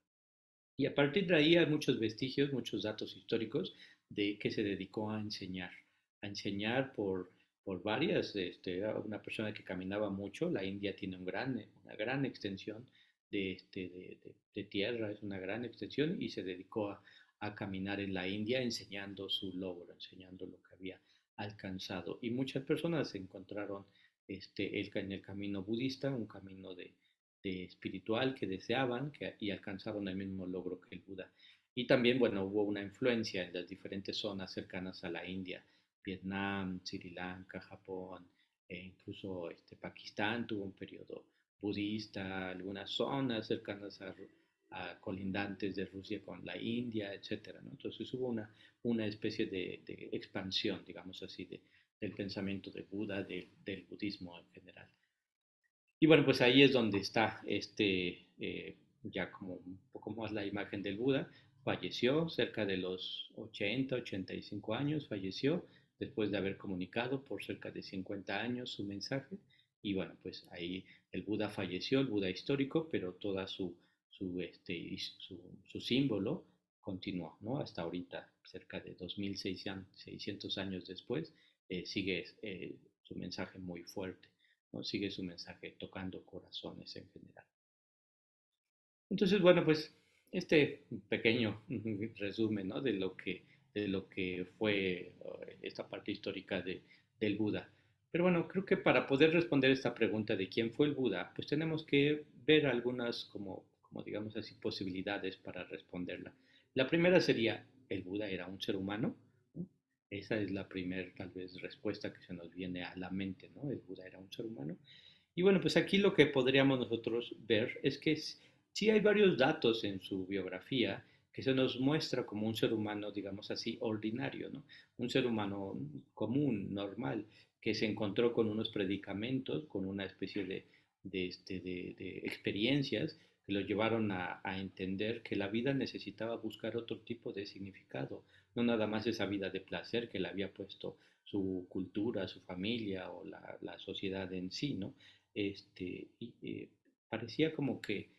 Y a partir de ahí hay muchos vestigios, muchos datos históricos de que se dedicó a enseñar por varias, era una persona que caminaba mucho. La India tiene una gran extensión de tierra, es una gran extensión, y se dedicó a caminar en la India enseñando su logro, enseñando lo que había alcanzado. Y muchas personas encontraron en el camino budista, un camino de espiritual que deseaban y alcanzaron el mismo logro que el Buda. Y también, bueno, hubo una influencia en las diferentes zonas cercanas a la India, Vietnam, Sri Lanka, Japón, e incluso Pakistán tuvo un periodo budista, algunas zonas cercanas a colindantes de Rusia con la India, etcétera, ¿no? Entonces hubo una especie de expansión, digamos así, del pensamiento de Buda, del budismo en general. Y bueno, pues ahí es donde está ya como un poco más la imagen del Buda. Falleció cerca de los 85 años, falleció después de haber comunicado por cerca de 50 años su mensaje. Y bueno, pues ahí el Buda falleció, el Buda histórico, pero toda su símbolo continuó, ¿no? Hasta ahorita, cerca de 2600 años después, sigue su mensaje muy fuerte, ¿no? Sigue su mensaje tocando corazones en general. Entonces, bueno, pues este pequeño resumen, ¿no? de lo que fue esta parte histórica del Buda. Pero bueno, creo que para poder responder esta pregunta de quién fue el Buda, pues tenemos que ver algunas como digamos así, posibilidades para responderla. La primera sería, ¿el Buda era un ser humano? ¿No? Esa es la primera, tal vez, respuesta que se nos viene a la mente, ¿no? El Buda era un ser humano. Y bueno, pues aquí lo que podríamos nosotros ver es que sí hay varios datos en su biografía que se nos muestra como un ser humano, digamos así, ordinario, ¿no? Un ser humano común, normal, que se encontró con unos predicamentos, con una especie de experiencias que lo llevaron a entender que la vida necesitaba buscar otro tipo de significado, no nada más esa vida de placer que le había puesto su cultura, su familia o la sociedad en sí, ¿no? Parecía como que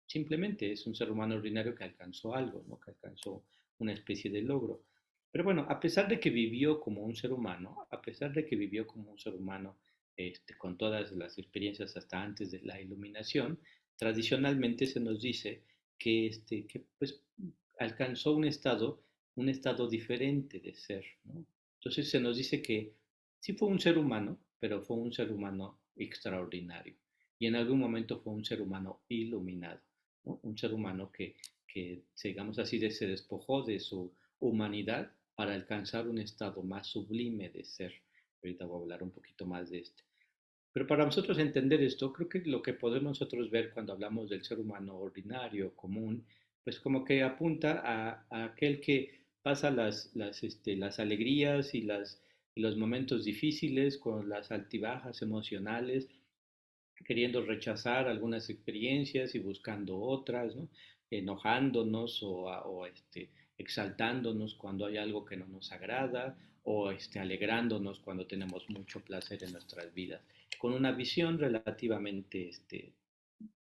simplemente es un ser humano ordinario que alcanzó algo, ¿no? Que alcanzó una especie de logro. Pero bueno, a pesar de que vivió como un ser humano, a pesar de que vivió como un ser humano, con todas las experiencias hasta antes de la iluminación, tradicionalmente se nos dice que pues, alcanzó un estado diferente de ser, ¿no? Entonces se nos dice que sí fue un ser humano, pero fue un ser humano extraordinario. Y en algún momento fue un ser humano iluminado, ¿no? Un ser humano que, digamos así, se despojó de su humanidad para alcanzar un estado más sublime de ser. Ahorita voy a hablar un poquito más de este. Pero para nosotros entender esto, creo que lo que podemos nosotros ver cuando hablamos del ser humano ordinario, común, pues como que apunta a aquel que pasa las alegrías y los momentos difíciles con las altibajas emocionales, queriendo rechazar algunas experiencias y buscando otras, ¿no? Enojándonos o exaltándonos cuando hay algo que no nos agrada o alegrándonos cuando tenemos mucho placer en nuestras vidas, con una visión relativamente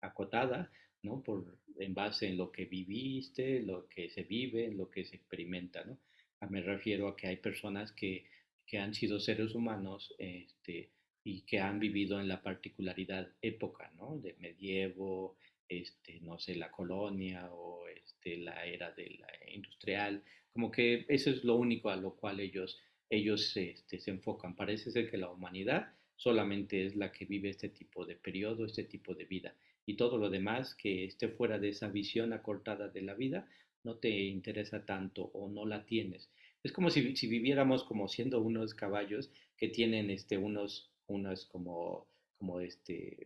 acotada, ¿no? En base en lo que viviste, lo que se vive, en lo que se experimenta, ¿no? Me refiero a que hay personas que han sido seres humanos y que han vivido en la particularidad época, ¿no? De medievo, no sé, la colonia o la era de la industrial, Como que eso es lo único a lo cual ellos se enfocan. Parece ser que la humanidad solamente es la que vive este tipo de periodo, este tipo de vida. Y todo lo demás que esté fuera de esa visión acortada de la vida no te interesa tanto o no la tienes. Es como si viviéramos como siendo unos caballos que tienen unos ¿cómo se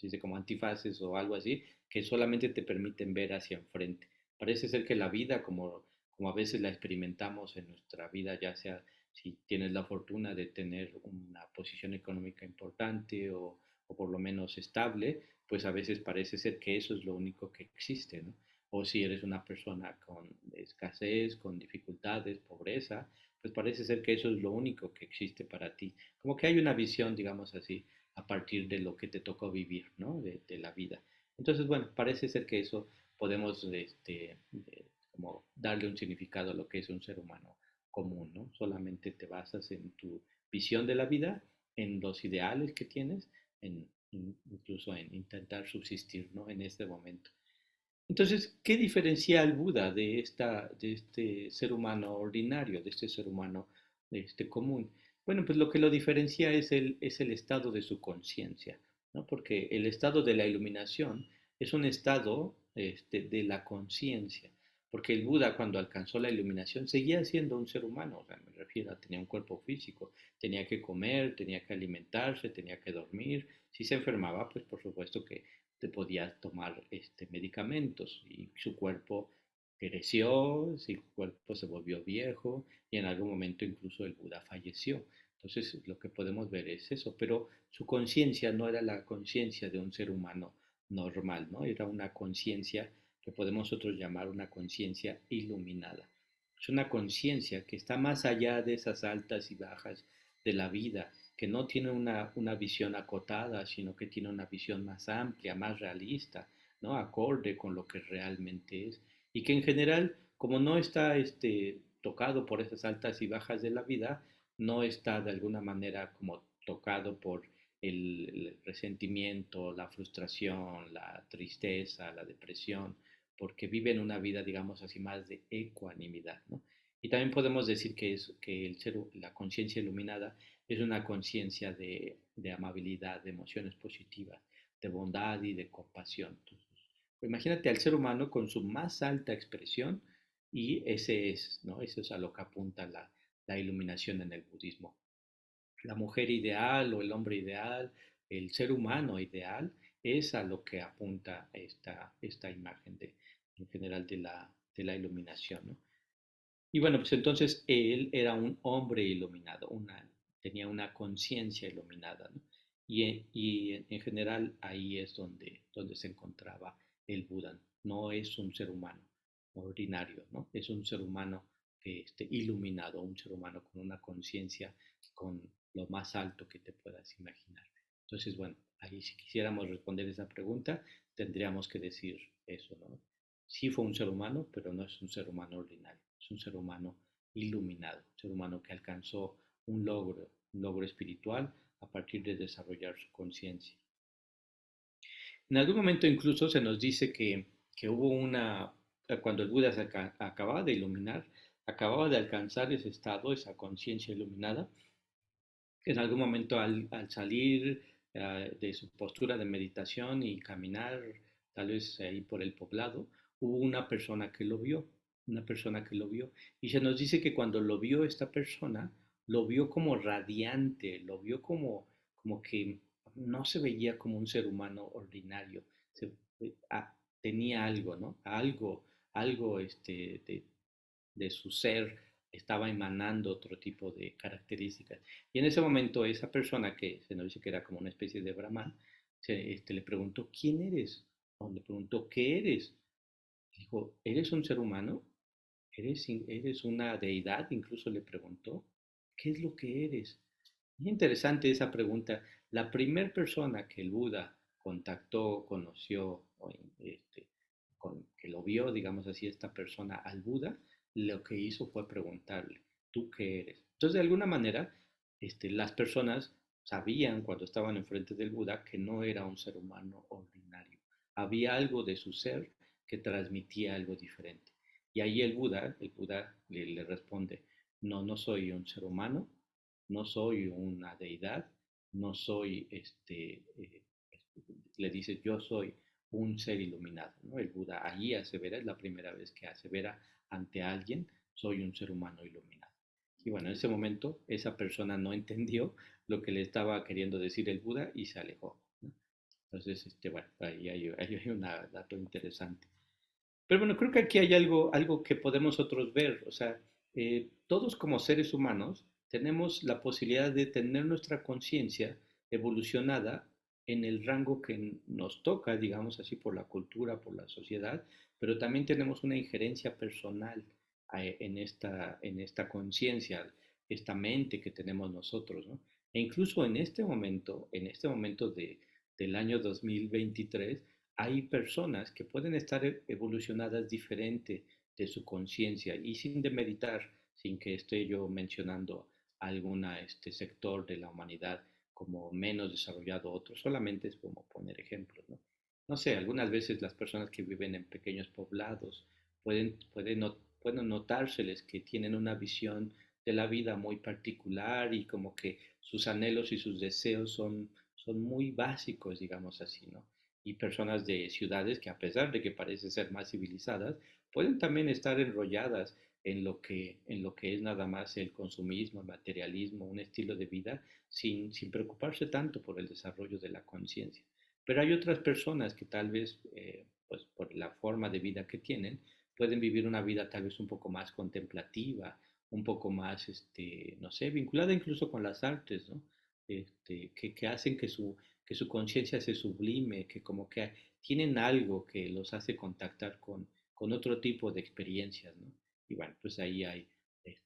dice? Como antifaces o algo así, que solamente te permiten ver hacia enfrente. Parece ser que la vida, como a veces la experimentamos en nuestra vida, ya sea si tienes la fortuna de tener una posición económica importante o por lo menos estable, pues a veces parece ser que eso es lo único que existe, ¿no? O si eres una persona con escasez, con dificultades, pobreza, pues parece ser que eso es lo único que existe para ti. Como que hay una visión, digamos así, a partir de lo que te tocó vivir, ¿no? De la vida. Entonces, bueno, parece ser que eso podemos como darle un significado a lo que es un ser humano común, ¿no? Solamente te basas en tu visión de la vida, en los ideales que tienes, incluso en intentar subsistir, ¿no? En este momento. Entonces, ¿qué diferencia al Buda de este ser humano ordinario, de este ser humano común? Bueno, pues lo que lo diferencia es el estado de su conciencia, ¿no? Porque el estado de la iluminación es un estado de la conciencia, porque el Buda cuando alcanzó la iluminación seguía siendo un ser humano, o sea, me refiero a tenía un cuerpo físico, tenía que comer, tenía que alimentarse, tenía que dormir, si se enfermaba, pues por supuesto que te podía tomar medicamentos y su cuerpo creció, su cuerpo se volvió viejo y en algún momento incluso el Buda falleció. Entonces lo que podemos ver es eso, pero su conciencia no era la conciencia de un ser humano normal, ¿no? Era una conciencia que podemos nosotros llamar una conciencia iluminada. Es una conciencia que está más allá de esas altas y bajas de la vida, que no tiene una visión acotada, sino que tiene una visión más amplia, más realista, ¿no? Acorde con lo que realmente es. Y que en general, como no está tocado por esas altas y bajas de la vida, no está de alguna manera como tocado por el resentimiento, la frustración, la tristeza, la depresión, porque viven una vida, digamos así, más de ecuanimidad, ¿no? Y también podemos decir que la conciencia iluminada es una conciencia de amabilidad, de emociones positivas, de bondad y de compasión. Entonces, pues imagínate al ser humano con su más alta expresión y ese es, ¿no? Eso es a lo que apunta la iluminación en el budismo. La mujer ideal o el hombre ideal, el ser humano ideal, es a lo que apunta esta imagen en general de la iluminación, ¿no? Y bueno, pues entonces él era un hombre iluminado, tenía una conciencia iluminada, ¿no? Y en general ahí es donde se encontraba el Buda. No es un ser humano ordinario, ¿no? Es un ser humano iluminado, un ser humano con una conciencia con lo más alto que te puedas imaginar. Entonces, bueno, ahí si quisiéramos responder esa pregunta, tendríamos que decir eso, ¿no? Sí fue un ser humano, pero no es un ser humano ordinario, es un ser humano iluminado, un ser humano que alcanzó un logro espiritual a partir de desarrollar su conciencia. En algún momento incluso se nos dice que hubo cuando el Buda acababa de iluminar, acababa de alcanzar ese estado, esa conciencia iluminada, en algún momento al salir de su postura de meditación y caminar tal vez ahí por el poblado, hubo una persona que lo vio, una persona que lo vio. Y se nos dice que cuando lo vio esta persona, lo vio como radiante, lo vio como que no se veía como un ser humano ordinario, se, tenía algo, ¿no? Algo de su ser estaba emanando otro tipo de características. Y en ese momento esa persona que se nos dice que era como una especie de brahman, le preguntó, ¿quién eres? O le preguntó, ¿qué eres? Dijo, ¿eres un ser humano? ¿Eres una deidad? Incluso le preguntó, ¿qué es lo que eres? Es interesante esa pregunta. La primera persona que el Buda contactó, conoció, que lo vio, digamos así, esta persona al Buda, lo que hizo fue preguntarle, ¿tú qué eres? Entonces, de alguna manera, las personas sabían cuando estaban enfrente del Buda que no era un ser humano ordinario. Había algo de su ser que transmitía algo diferente. Y ahí el Buda le responde, no, no soy un ser humano, no soy una deidad, no soy, le dice, yo soy un ser iluminado, ¿no? El Buda allí asevera, es la primera vez que asevera ante alguien, soy un ser humano iluminado. Y bueno, en ese momento esa persona no entendió lo que le estaba queriendo decir el Buda y se alejó, ¿no? Entonces, bueno, ahí hay un dato interesante. Pero bueno, creo que aquí hay algo que podemos otros ver. O sea, todos como seres humanos tenemos la posibilidad de tener nuestra conciencia evolucionada en el rango que nos toca, digamos así, por la cultura, por la sociedad, pero también tenemos una injerencia personal en esta conciencia, esta mente que tenemos nosotros, ¿no? E incluso en este momento del año 2023, hay personas que pueden estar evolucionadas diferente de su conciencia y sin demeritar, sin que esté yo mencionando algún sector de la humanidad como menos desarrollado, otro, solamente es como poner ejemplos, ¿no? No sé, algunas veces las personas que viven en pequeños poblados pueden notárseles que tienen una visión de la vida muy particular y como que sus anhelos y sus deseos son muy básicos, digamos así, ¿no? Y personas de ciudades que a pesar de que parecen ser más civilizadas, pueden también estar enrolladas en lo que es nada más el consumismo, el materialismo, un estilo de vida sin preocuparse tanto por el desarrollo de la conciencia. Pero hay otras personas que tal vez, pues por la forma de vida que tienen, pueden vivir una vida tal vez un poco más contemplativa, un poco más, no sé, vinculada incluso con las artes, ¿no? Que hacen que su conciencia se sublime, que como que tienen algo que los hace contactar con otro tipo de experiencias, ¿no? Y bueno, pues ahí hay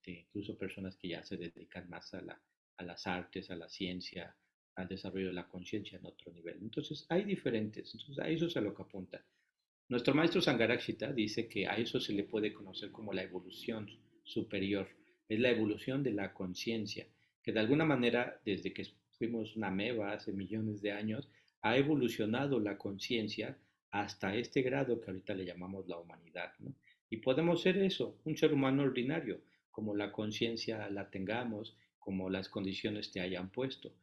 incluso personas que ya se dedican más a las artes, a la ciencia, al desarrollo de la conciencia en otro nivel. Entonces, hay diferentes, entonces a eso es a lo que apunta. Nuestro maestro Sangarakshita dice que a eso se le puede conocer como la evolución superior, es la evolución de la conciencia, que de alguna manera, desde que fuimos una ameba hace millones de años, ha evolucionado la conciencia hasta este grado que ahorita le llamamos la humanidad, ¿no? Y podemos ser eso, un ser humano ordinario, como la conciencia la tengamos, como las condiciones te hayan puesto,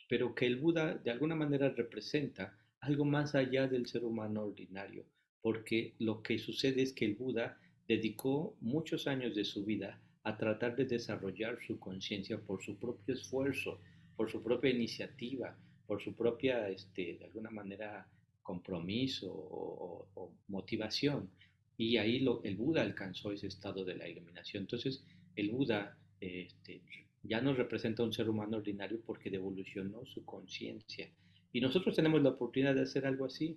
pero que el Buda de alguna manera representa algo más allá del ser humano ordinario, porque lo que sucede es que el Buda dedicó muchos años de su vida a tratar de desarrollar su conciencia por su propio esfuerzo, por su propia iniciativa, por su propia, de alguna manera, compromiso o motivación. Y ahí el Buda alcanzó ese estado de la iluminación. Entonces, el Buda ya nos representa un ser humano ordinario porque evolucionó su conciencia. Y nosotros tenemos la oportunidad de hacer algo así.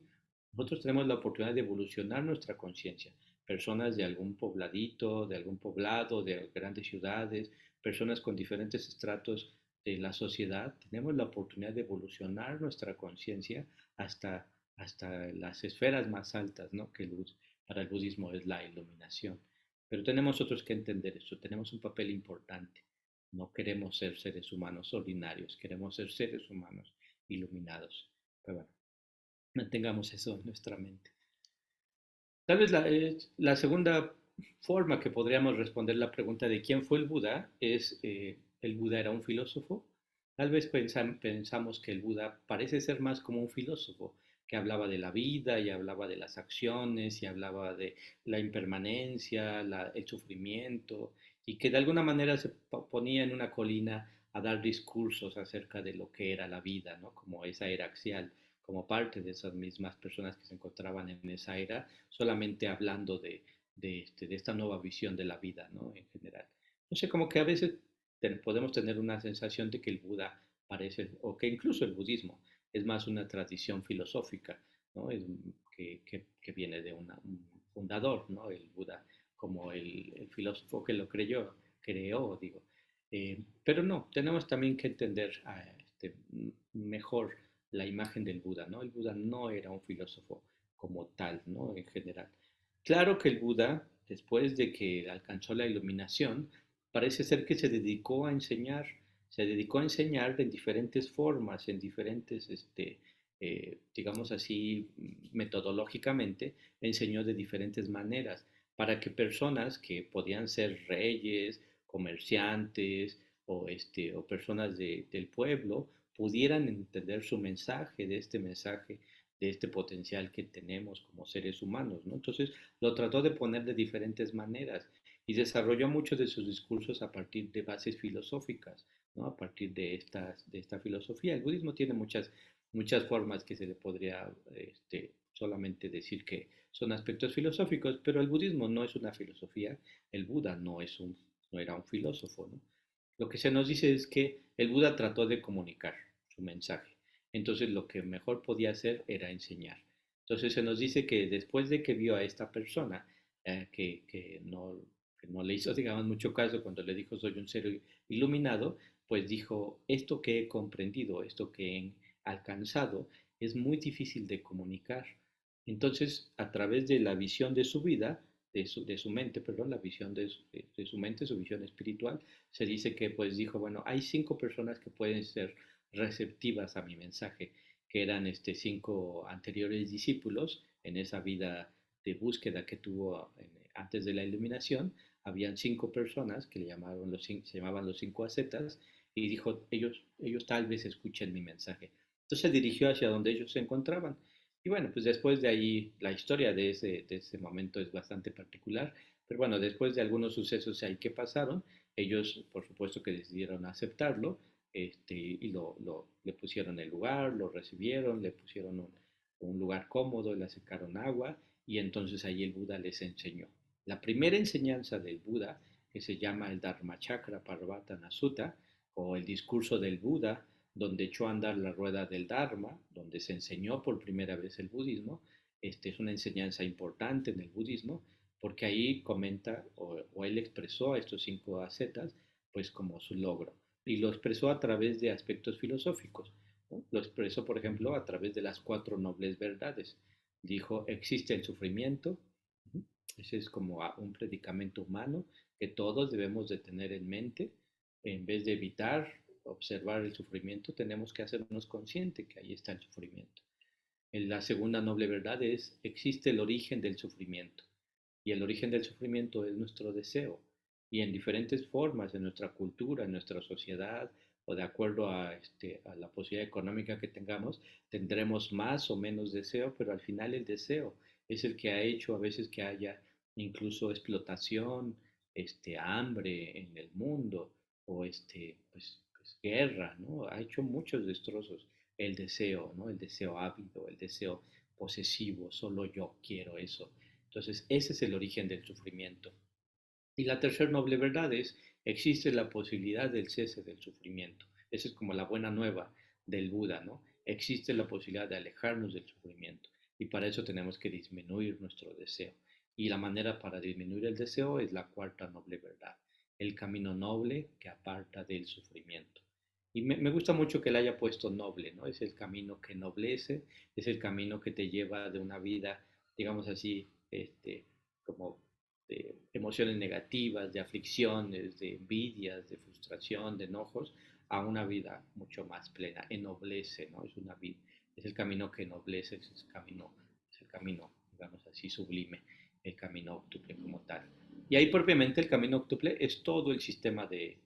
Nosotros tenemos la oportunidad de evolucionar nuestra conciencia. Personas de algún pobladito, de algún poblado, de grandes ciudades, personas con diferentes estratos de la sociedad, tenemos la oportunidad de evolucionar nuestra conciencia hasta las esferas más altas, ¿no? Que para el budismo es la iluminación. Pero tenemos otros que entender eso, tenemos un papel importante. No queremos ser seres humanos ordinarios, queremos ser seres humanos iluminados. Pero bueno, mantengamos eso en nuestra mente. Tal vez la segunda forma que podríamos responder la pregunta de quién fue el Buda es, ¿el Buda era un filósofo? Tal vez pensamos que el Buda parece ser más como un filósofo, que hablaba de la vida y hablaba de las acciones y hablaba de la impermanencia, el sufrimiento, y que de alguna manera se ponía en una colina a dar discursos acerca de lo que era la vida, ¿no? Como esa era axial, como parte de esas mismas personas que se encontraban en esa era, solamente hablando de esta nueva visión de la vida, ¿no? En general. No sé, como que a veces podemos tener una sensación de que el Buda parece, o que incluso el budismo es más una tradición filosófica, ¿no? Que viene de un fundador, ¿no? El Buda, como el filósofo que lo creó, digo. Pero no, tenemos también que entender mejor la imagen del Buda, ¿no? El Buda no era un filósofo como tal, ¿no? En general. Claro que el Buda, después de que alcanzó la iluminación, parece ser que se dedicó a enseñar en diferentes formas, en diferentes, digamos así, metodológicamente, enseñó de diferentes maneras. para que personas que podían ser reyes, comerciantes o personas del pueblo pudieran entender su mensaje, de este potencial que tenemos como seres humanos, ¿no? Entonces lo trató de poner de diferentes maneras y desarrolló muchos de sus discursos a partir de bases filosóficas, ¿no? A partir de esta filosofía. El budismo tiene muchas formas que se le podría solamente decir que son aspectos filosóficos, pero el budismo no es una filosofía, el Buda no era un filósofo, ¿no? Lo que se nos dice es que el Buda trató de comunicar su mensaje, entonces lo que mejor podía hacer era enseñar. Entonces se nos dice que después de que vio a esta persona que no le hizo, digamos, mucho caso cuando le dijo soy un ser iluminado, pues dijo, esto que he comprendido, esto que he alcanzado, es muy difícil de comunicar. Entonces, a través de la visión de su vida, de su mente, perdón, la visión de su mente, su visión espiritual, se dice que pues dijo, bueno, hay 5 personas que pueden ser receptivas a mi mensaje, que eran 5 anteriores discípulos en esa vida de búsqueda que tuvo antes de la iluminación. Habían 5 personas que se llamaban los 5 ascetas y dijo, ellos tal vez escuchen mi mensaje. Entonces se dirigió hacia donde ellos se encontraban. Y bueno, pues después de ahí la historia de ese momento es bastante particular, pero bueno, después de algunos sucesos ahí que pasaron, ellos por supuesto que decidieron aceptarlo y le pusieron el lugar, lo recibieron, le pusieron un lugar cómodo, le acercaron agua y entonces ahí el Buda les enseñó. La primera enseñanza del Buda, que se llama el Dharmachakra Parvatana Sutta, o el discurso del Buda, donde echó a andar la rueda del Dharma, donde se enseñó por primera vez el budismo. Es una enseñanza importante en el budismo, porque ahí comenta o él expresó a estos 5 ascetas pues como su logro. Y lo expresó a través de aspectos filosóficos, ¿no? Lo expresó, por ejemplo, a través de las 4 nobles verdades. Dijo, existe el sufrimiento, ese es como un predicamento humano que todos debemos de tener en mente. En vez de evitar observar el sufrimiento, tenemos que hacernos consciente que ahí está el sufrimiento. La segunda noble verdad es, existe el origen del sufrimiento. Y el origen del sufrimiento es nuestro deseo. Y en diferentes formas, en nuestra cultura, en nuestra sociedad, o de acuerdo a la posibilidad económica que tengamos, tendremos más o menos deseo, pero al final el deseo es el que ha hecho a veces que haya incluso explotación, hambre en el mundo, o pues guerra, ¿no? Ha hecho muchos destrozos el deseo, ¿no? El deseo ávido, el deseo posesivo, solo yo quiero eso. Entonces, ese es el origen del sufrimiento. Y la tercera noble verdad es, existe la posibilidad del cese del sufrimiento. Esa es como la buena nueva del Buda, ¿no? Existe la posibilidad de alejarnos del sufrimiento y para eso tenemos que disminuir nuestro deseo. Y la manera para disminuir el deseo es la cuarta noble verdad, el camino noble que aparta del sufrimiento. Y me gusta mucho que le haya puesto noble, ¿no? Es el camino que noblece, es el camino que te lleva de una vida, digamos así, como de emociones negativas, de aflicciones, de envidias, de frustración, de enojos, a una vida mucho más plena, ennoblece, ¿no? Es el camino que ennoblece, es el camino, digamos así, sublime, el camino octuple como tal. Y ahí propiamente el camino octuple es todo el sistema de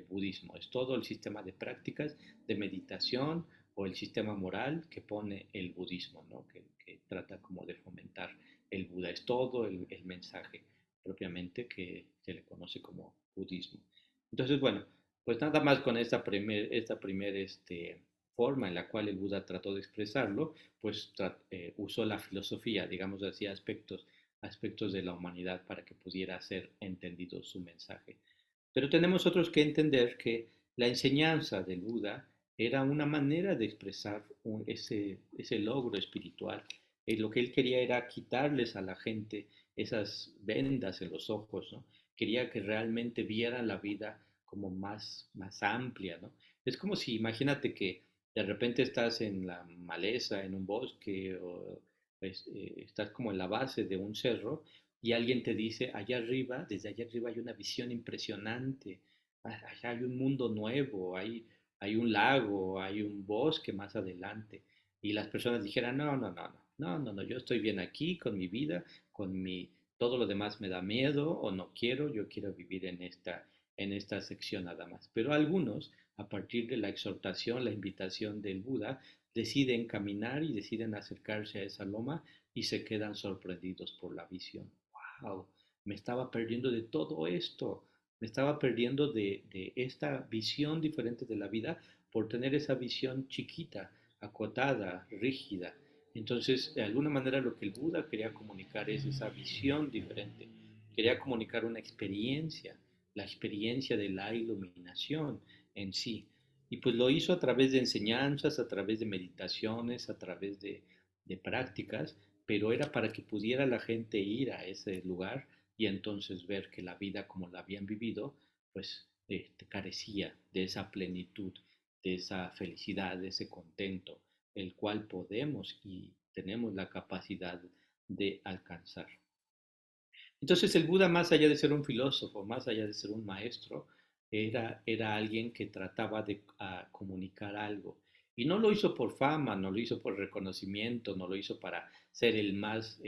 budismo, es todo el sistema de prácticas de meditación o el sistema moral que pone el budismo, ¿no? Que trata como de fomentar el Buda, es todo el mensaje propiamente que se le conoce como budismo. Entonces, bueno, pues nada más con esta primer forma en la cual el Buda trató de expresarlo, pues usó la filosofía, digamos así, aspectos de la humanidad para que pudiera ser entendido su mensaje. Pero tenemos otros que entender que la enseñanza del Buda era una manera de expresar ese logro espiritual. Lo que él quería era quitarles a la gente esas vendas en los ojos, ¿no? Quería que realmente vieran la vida como más amplia, ¿no? Es como si, imagínate que de repente estás en la maleza, en un bosque, o estás como en la base de un cerro y alguien te dice, allá arriba, desde allá arriba hay una visión impresionante, allá hay un mundo nuevo, hay un lago, hay un bosque más adelante. Y las personas dijeran, no, no, no, no, no, no, no, yo estoy bien aquí con mi vida, con Todo lo demás me da miedo o no quiero, yo quiero vivir en esta sección nada más. Pero algunos, a partir de la exhortación, la invitación del Buda, deciden caminar y deciden acercarse a esa loma y se quedan sorprendidos por la visión. ¡Wow! Me estaba perdiendo de todo esto, me estaba perdiendo de esta visión diferente de la vida por tener esa visión chiquita, acotada, rígida. Entonces, de alguna manera lo que el Buda quería comunicar es esa visión diferente. Quería comunicar una experiencia, la experiencia de la iluminación en sí. Y pues lo hizo a través de enseñanzas, a través de meditaciones, a través de prácticas, pero era para que pudiera la gente ir a ese lugar y entonces ver que la vida como la habían vivido, pues carecía de esa plenitud, de esa felicidad, de ese contento, el cual podemos y tenemos la capacidad de alcanzar. Entonces el Buda, más allá de ser un filósofo, más allá de ser un maestro, era alguien que trataba de comunicar algo. Y no lo hizo por fama, no lo hizo por reconocimiento, no lo hizo para ser el más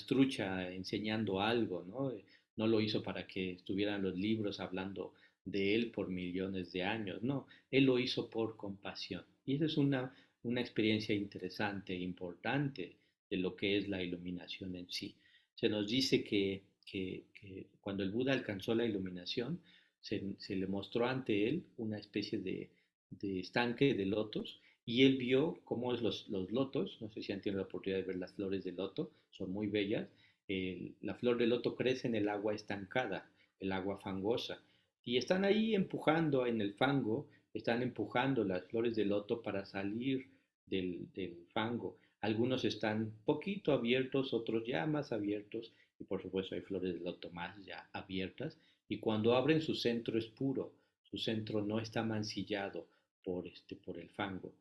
trucha enseñando algo, ¿no? No lo hizo para que estuvieran los libros hablando de él por millones de años, no. Él lo hizo por compasión. Y esa es una experiencia interesante, importante de lo que es la iluminación en sí. Se nos dice que cuando el Buda alcanzó la iluminación, se le mostró ante él una especie de estanque de lotos y él vio cómo es los lotos, no sé si han tenido la oportunidad de ver las flores de loto, son muy bellas. La flor de loto crece en el agua estancada, el agua fangosa, y están ahí empujando en el fango, están empujando las flores de loto para salir del fango. Algunos están poquito abiertos, otros ya más abiertos, y por supuesto hay flores de loto más ya abiertas, y cuando abren su centro es puro, su centro no está mancillado por el fango.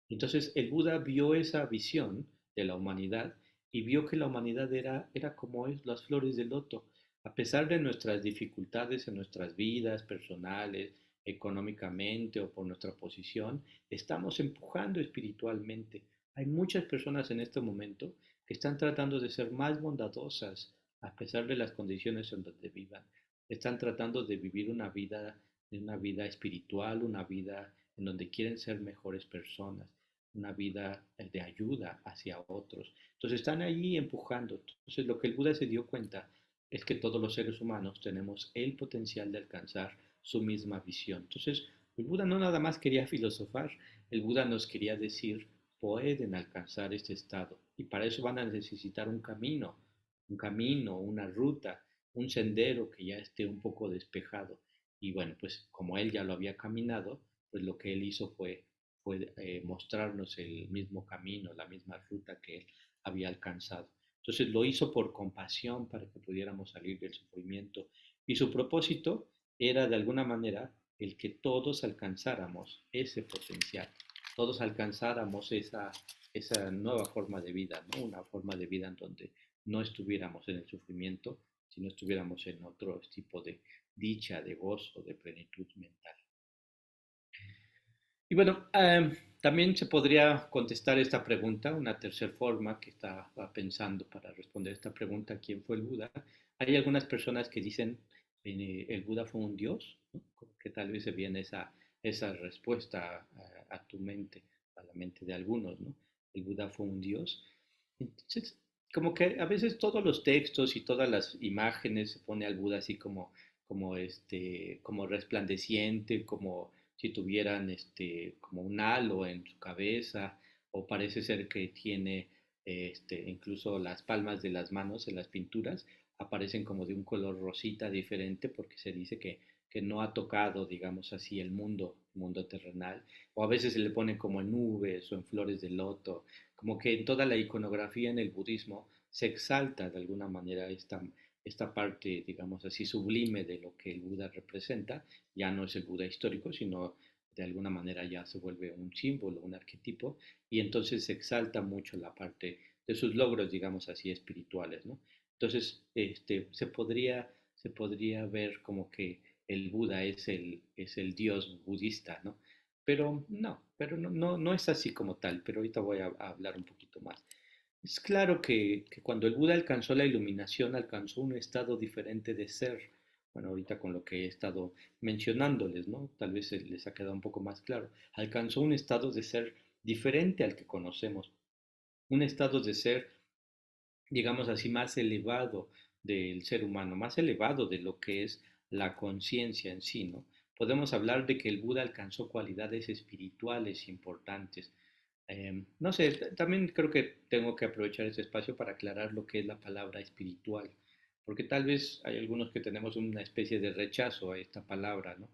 Entonces el Buda vio esa visión de la humanidad y vio que la humanidad era como es las flores de loto. A pesar de nuestras dificultades en nuestras vidas personales, económicamente o por nuestra posición, estamos empujando espiritualmente. Hay muchas personas en este momento que están tratando de ser más bondadosas a pesar de las condiciones en donde vivan. Están tratando de vivir una vida espiritual, una vida en donde quieren ser mejores personas, una vida de ayuda hacia otros. Entonces están ahí empujando. Entonces lo que el Buda se dio cuenta es que todos los seres humanos tenemos el potencial de alcanzar su misma visión. Entonces el Buda no nada más quería filosofar, el Buda nos quería decir, pueden alcanzar este estado y para eso van a necesitar un camino, una ruta, un sendero que ya esté un poco despejado. Y bueno, pues como él ya lo había caminado, pues lo que él hizo fue mostrarnos el mismo camino, la misma ruta que él había alcanzado. Entonces lo hizo por compasión para que pudiéramos salir del sufrimiento y su propósito era de alguna manera el que todos alcanzáramos ese potencial, todos alcanzáramos esa nueva forma de vida, ¿no? Una forma de vida en donde no estuviéramos en el sufrimiento, sino estuviéramos en otro tipo de dicha, de gozo, de plenitud mental. Y bueno, también se podría contestar esta pregunta, una tercera forma que estaba pensando para responder esta pregunta, ¿quién fue el Buda? Hay algunas personas que dicen, el Buda fue un dios, ¿no? Como que tal vez se viene esa respuesta a tu mente, a la mente de algunos, ¿no? El Buda fue un dios. Entonces, como que a veces todos los textos y todas las imágenes se pone al Buda así como resplandeciente, como si tuvieran como un halo en su cabeza, o parece ser que tiene incluso las palmas de las manos en las pinturas aparecen como de un color rosita diferente porque se dice que no ha tocado, digamos así, el mundo terrenal, o a veces se le pone como en nubes o en flores de loto, como que en toda la iconografía en el budismo se exalta de alguna manera esta parte, digamos así, sublime de lo que el Buda representa. Ya no es el Buda histórico, sino de alguna manera ya se vuelve un símbolo, un arquetipo, y entonces se exalta mucho la parte de sus logros, digamos así, espirituales, ¿no? Entonces, se podría ver como que el Buda es el Dios budista, ¿no? Pero no es así como tal, pero ahorita voy a hablar un poquito más. Es claro que cuando el Buda alcanzó la iluminación, alcanzó un estado diferente de ser. Bueno, ahorita con lo que he estado mencionándoles, ¿no? Tal vez les ha quedado un poco más claro. Alcanzó un estado de ser diferente al que conocemos, un estado de ser, digamos así, más elevado del ser humano, más elevado de lo que es la conciencia en sí, ¿no? Podemos hablar de que el Buda alcanzó cualidades espirituales importantes. No sé, también creo que tengo que aprovechar este espacio para aclarar lo que es la palabra espiritual, porque tal vez hay algunos que tenemos una especie de rechazo a esta palabra, ¿no?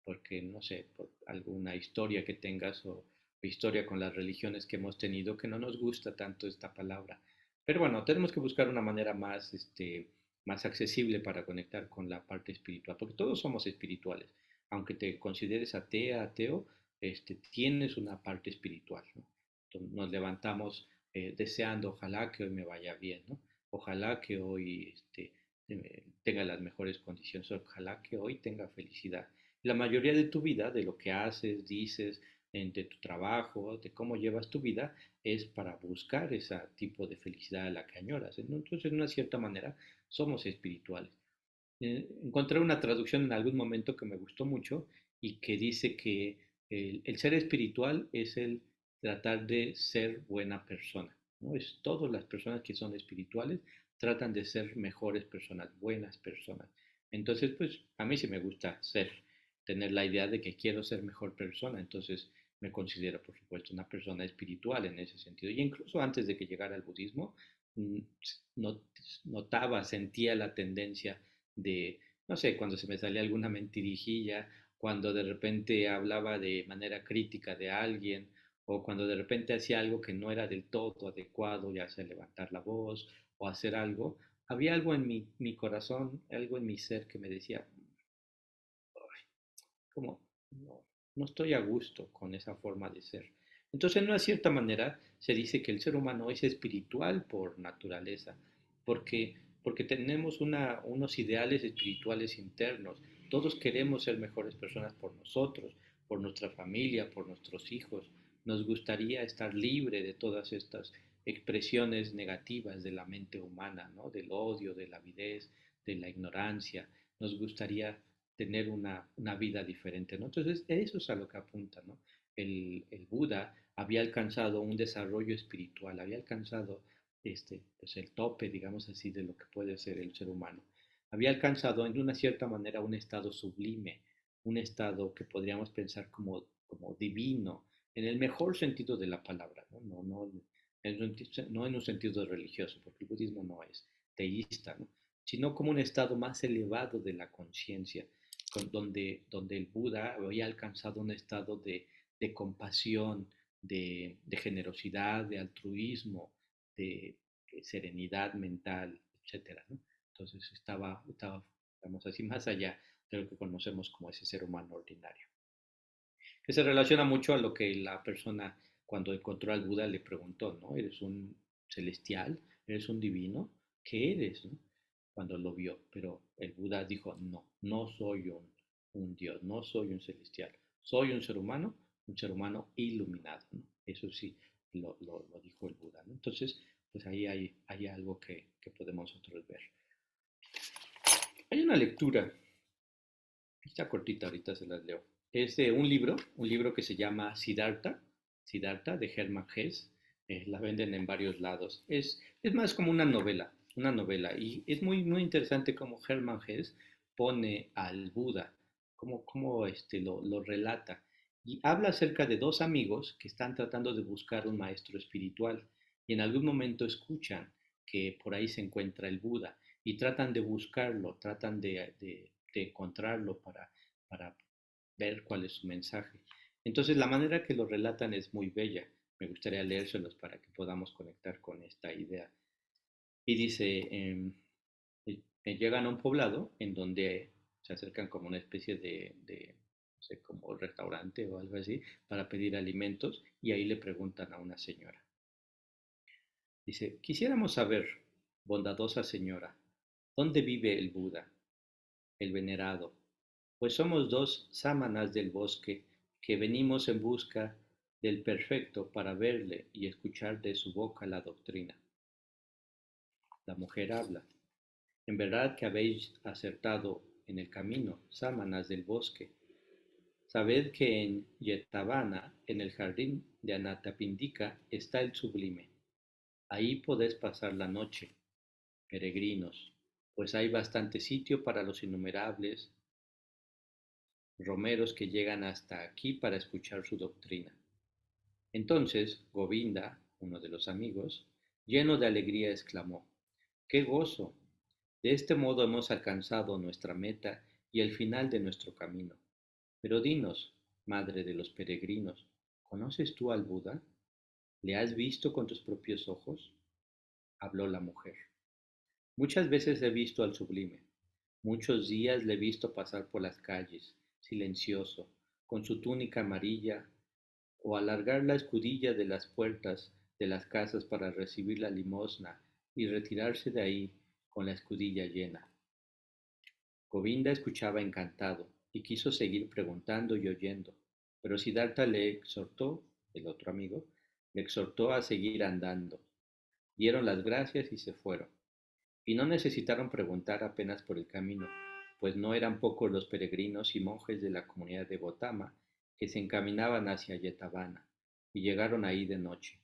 Porque, no sé, por alguna historia que tengas o historia con las religiones que hemos tenido, que no nos gusta tanto esta palabra. Pero bueno, tenemos que buscar una manera más, más accesible para conectar con la parte espiritual, porque todos somos espirituales. Aunque te consideres atea, ateo, tienes una parte espiritual, ¿no? Entonces, nos levantamos deseando, ojalá que hoy me vaya bien, ¿no? Ojalá que hoy tenga las mejores condiciones, ojalá que hoy tenga felicidad. La mayoría de tu vida, de lo que haces, dices, de tu trabajo, de cómo llevas tu vida, es para buscar ese tipo de felicidad a la que añoras. Entonces, de una cierta manera, somos espirituales. Encontré una traducción en algún momento que me gustó mucho y que dice que el ser espiritual es el tratar de ser buena persona, ¿no? Es todas las personas que son espirituales tratan de ser mejores personas, buenas personas. Entonces, pues a mí sí me gusta tener la idea de que quiero ser mejor persona, entonces me considero, por supuesto, una persona espiritual en ese sentido. Y incluso antes de que llegara el budismo, mm, notaba, sentía la tendencia de, no sé, cuando se me salía alguna mentirijilla, cuando de repente hablaba de manera crítica de alguien, o cuando de repente hacía algo que no era del todo adecuado, ya sea levantar la voz o hacer algo, había algo en mi corazón, algo en mi ser que me decía, como, no, no estoy a gusto con esa forma de ser. Entonces, de una cierta manera, se dice que el ser humano es espiritual por naturaleza, porque tenemos unos ideales espirituales internos. Todos queremos ser mejores personas por nosotros, por nuestra familia, por nuestros hijos. Nos gustaría estar libre de todas estas expresiones negativas de la mente humana, ¿no? Del odio, de la avidez, de la ignorancia. Nos gustaría tener una vida diferente, ¿no? Entonces, eso es a lo que apunta, ¿no? El Buda había alcanzado un desarrollo espiritual, había alcanzado pues el tope, digamos así, de lo que puede ser el ser humano. Había alcanzado en una cierta manera un estado sublime, un estado que podríamos pensar como divino, en el mejor sentido de la palabra, ¿no? No en un sentido religioso, porque el budismo no es teísta, ¿no? Sino como un estado más elevado de la conciencia, donde el Buda había alcanzado un estado de compasión, de generosidad, de altruismo, de, de serenidad mental, etcétera, ¿no? Entonces estaba, digamos así, más allá de lo que conocemos como ese ser humano ordinario, que se relaciona mucho a lo que la persona cuando encontró al Buda le preguntó, ¿no? ¿Eres un celestial? ¿Eres un divino? ¿Qué eres? ¿No? Cuando lo vio, pero el Buda dijo, no, no soy un Dios, no soy un celestial, soy un ser humano iluminado, ¿no? Eso sí, lo dijo el Buda, ¿no? Entonces, pues ahí hay algo que podemos nosotros ver. Hay una lectura, está cortita, ahorita se las leo. Es de un libro que se llama Siddhartha, Siddhartha de Hermann Hesse. La venden en varios lados. Es más como una novela. Y es muy, muy interesante cómo Hermann Hesse pone al Buda, cómo lo relata. Y habla acerca de dos amigos que están tratando de buscar un maestro espiritual. Y en algún momento escuchan que por ahí se encuentra el Buda y tratan de buscarlo, tratan de encontrarlo para ver cuál es su mensaje. Entonces la manera que lo relatan es muy bella. Me gustaría leérselos para que podamos conectar con esta idea. Y dice, llegan a un poblado en donde se acercan como una especie de no sé, como restaurante o algo así, para pedir alimentos y ahí le preguntan a una señora. Dice, quisiéramos saber, bondadosa señora, ¿dónde vive el Buda, el venerado? Pues somos dos sámanas del bosque que venimos en busca del perfecto para verle y escuchar de su boca la doctrina. La mujer habla. En verdad que habéis acertado en el camino, sámanas del bosque. Sabed que en Yetabana, en el jardín de Anatapindika, está el sublime. Ahí podéis pasar la noche, peregrinos, pues hay bastante sitio para los innumerables romeros que llegan hasta aquí para escuchar su doctrina. Entonces Govinda, uno de los amigos, lleno de alegría, exclamó: ¡Qué gozo! De este modo hemos alcanzado nuestra meta y el final de nuestro camino. Pero dinos, madre de los peregrinos, ¿conoces tú al Buda? ¿Le has visto con tus propios ojos? Habló la mujer. Muchas veces he visto al sublime. Muchos días le he visto pasar por las calles, silencioso, con su túnica amarilla, o alargar la escudilla de las puertas de las casas para recibir la limosna y retirarse de ahí con la escudilla llena. Govinda escuchaba encantado y quiso seguir preguntando y oyendo, pero Siddhartha le exhortó, el otro amigo, le exhortó a seguir andando. Dieron las gracias y se fueron. Y no necesitaron preguntar apenas por el camino, pues no eran pocos los peregrinos y monjes de la comunidad de Gotama que se encaminaban hacia Yetabana, y llegaron ahí de noche.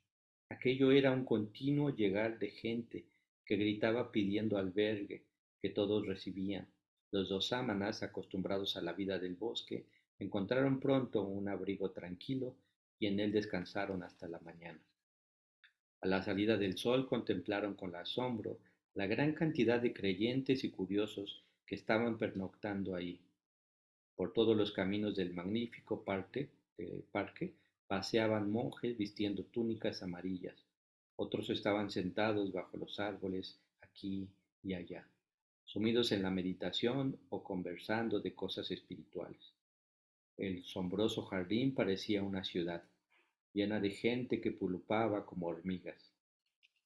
Aquello era un continuo llegar de gente que gritaba pidiendo albergue, que todos recibían. Los dos sámanas, acostumbrados a la vida del bosque, encontraron pronto un abrigo tranquilo y en él descansaron hasta la mañana. A la salida del sol contemplaron con asombro la gran cantidad de creyentes y curiosos que estaban pernoctando ahí. Por todos los caminos del magnífico parque paseaban monjes vistiendo túnicas amarillas. Otros estaban sentados bajo los árboles aquí y allá, sumidos en la meditación o conversando de cosas espirituales. El sombroso jardín parecía una ciudad, llena de gente que pulupaba como hormigas.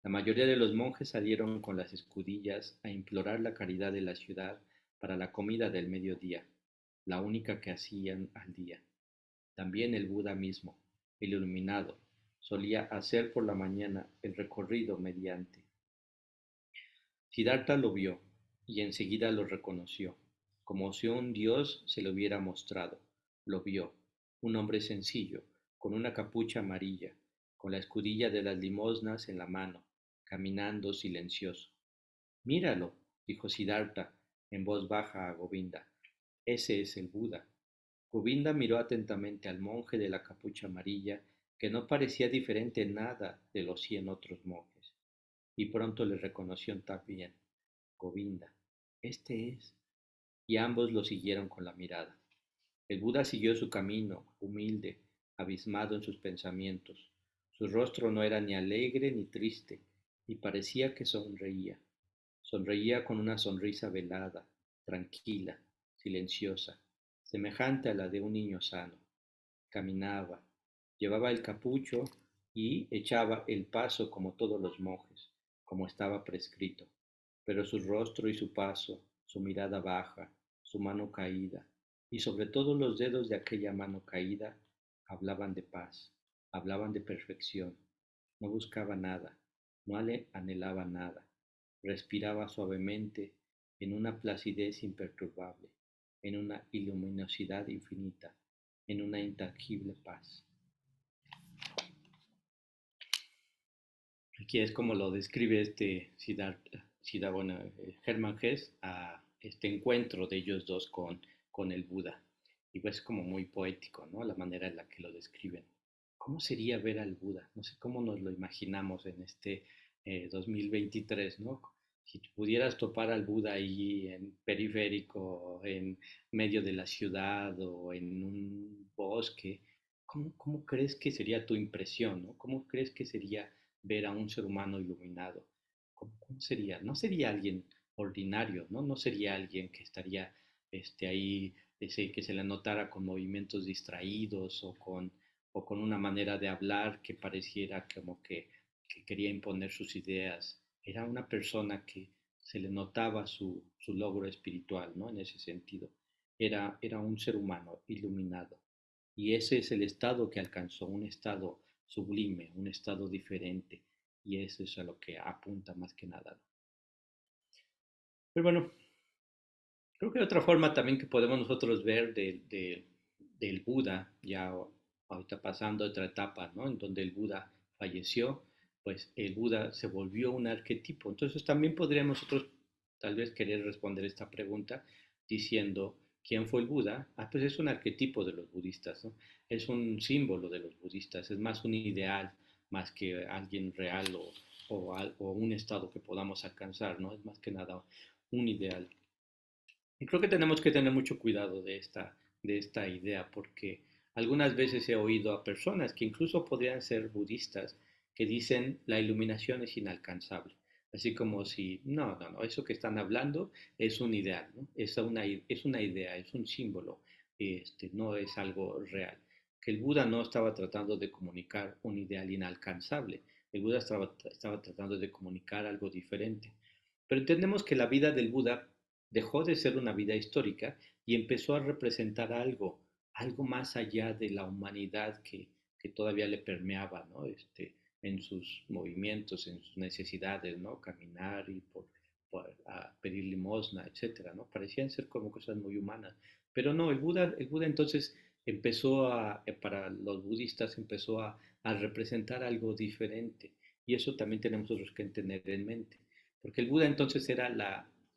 La mayoría de los monjes salieron con las escudillas a implorar la caridad de la ciudad para la comida del mediodía, la única que hacían al día. También el Buda mismo, el iluminado, solía hacer por la mañana el recorrido mediante. Siddhartha lo vio y enseguida lo reconoció, como si un dios se lo hubiera mostrado. Lo vio, un hombre sencillo, con una capucha amarilla, con la escudilla de las limosnas en la mano, caminando silencioso. Míralo, dijo Siddhartha en voz baja a Govinda. Ese es el Buda. Govinda miró atentamente al monje de la capucha amarilla, que no parecía diferente en nada de los 100 otros monjes, y pronto le reconoció también. Govinda, este es. Y ambos lo siguieron con la mirada. El Buda siguió su camino, humilde, abismado en sus pensamientos. Su rostro no era ni alegre ni triste, y parecía que sonreía. Sonreía con una sonrisa velada, tranquila, silenciosa, semejante a la de un niño sano. Caminaba, llevaba el capucho y echaba el paso como todos los monjes, como estaba prescrito. Pero su rostro y su paso, su mirada baja, su mano caída, y sobre todo los dedos de aquella mano caída, hablaban de paz, hablaban de perfección. No buscaba nada, no anhelaba nada. Respiraba suavemente en una placidez imperturbable, en una luminosidad infinita, en una intangible paz. Aquí es como lo describe Hermann Hesse a este encuentro de ellos dos con el Buda. Y pues es como muy poético, ¿no? La manera en la que lo describen. ¿Cómo sería ver al Buda? No sé cómo nos lo imaginamos en este 2023, ¿no? Si pudieras topar al Buda ahí en periférico, en medio de la ciudad o en un bosque, ¿cómo crees que sería tu impresión, ¿no? ¿Cómo crees que sería ver a un ser humano iluminado? ¿Cómo sería? No sería alguien ordinario, ¿no? No sería alguien que estaría ahí, que se le notara con movimientos distraídos o con una manera de hablar que pareciera como que quería imponer sus ideas. Era una persona que se le notaba su logro espiritual, ¿no? En ese sentido. Era un ser humano iluminado. Y ese es el estado que alcanzó, un estado sublime, un estado diferente. Y eso es a lo que apunta más que nada. Pero bueno, creo que hay otra forma también que podemos nosotros ver del Buda, ya ahorita pasando a otra etapa, ¿no? En donde el Buda falleció, pues el Buda se volvió un arquetipo. Entonces también podríamos nosotros tal vez querer responder esta pregunta diciendo, ¿quién fue el Buda? Ah, pues es un arquetipo de los budistas, ¿no? Es un símbolo de los budistas, es más un ideal, más que alguien real o un estado que podamos alcanzar, ¿no? Es más que nada un ideal. Y creo que tenemos que tener mucho cuidado de esta idea, porque algunas veces he oído a personas que incluso podrían ser budistas que dicen la iluminación es inalcanzable. Así como si, no, eso que están hablando es un ideal, ¿no? Es una idea, es un símbolo, no es algo real. Que el Buda no estaba tratando de comunicar un ideal inalcanzable, el Buda estaba tratando de comunicar algo diferente. Pero entendemos que la vida del Buda dejó de ser una vida histórica y empezó a representar algo, algo más allá de la humanidad que todavía le permeaba, ¿no? En sus movimientos, en sus necesidades, ¿no? Caminar y por pedir limosna, etcétera, ¿no? Parecían ser como cosas muy humanas. Pero no, el Buda entonces para los budistas empezó a representar algo diferente. Y eso también tenemos nosotros que tener en mente. Porque el Buda entonces era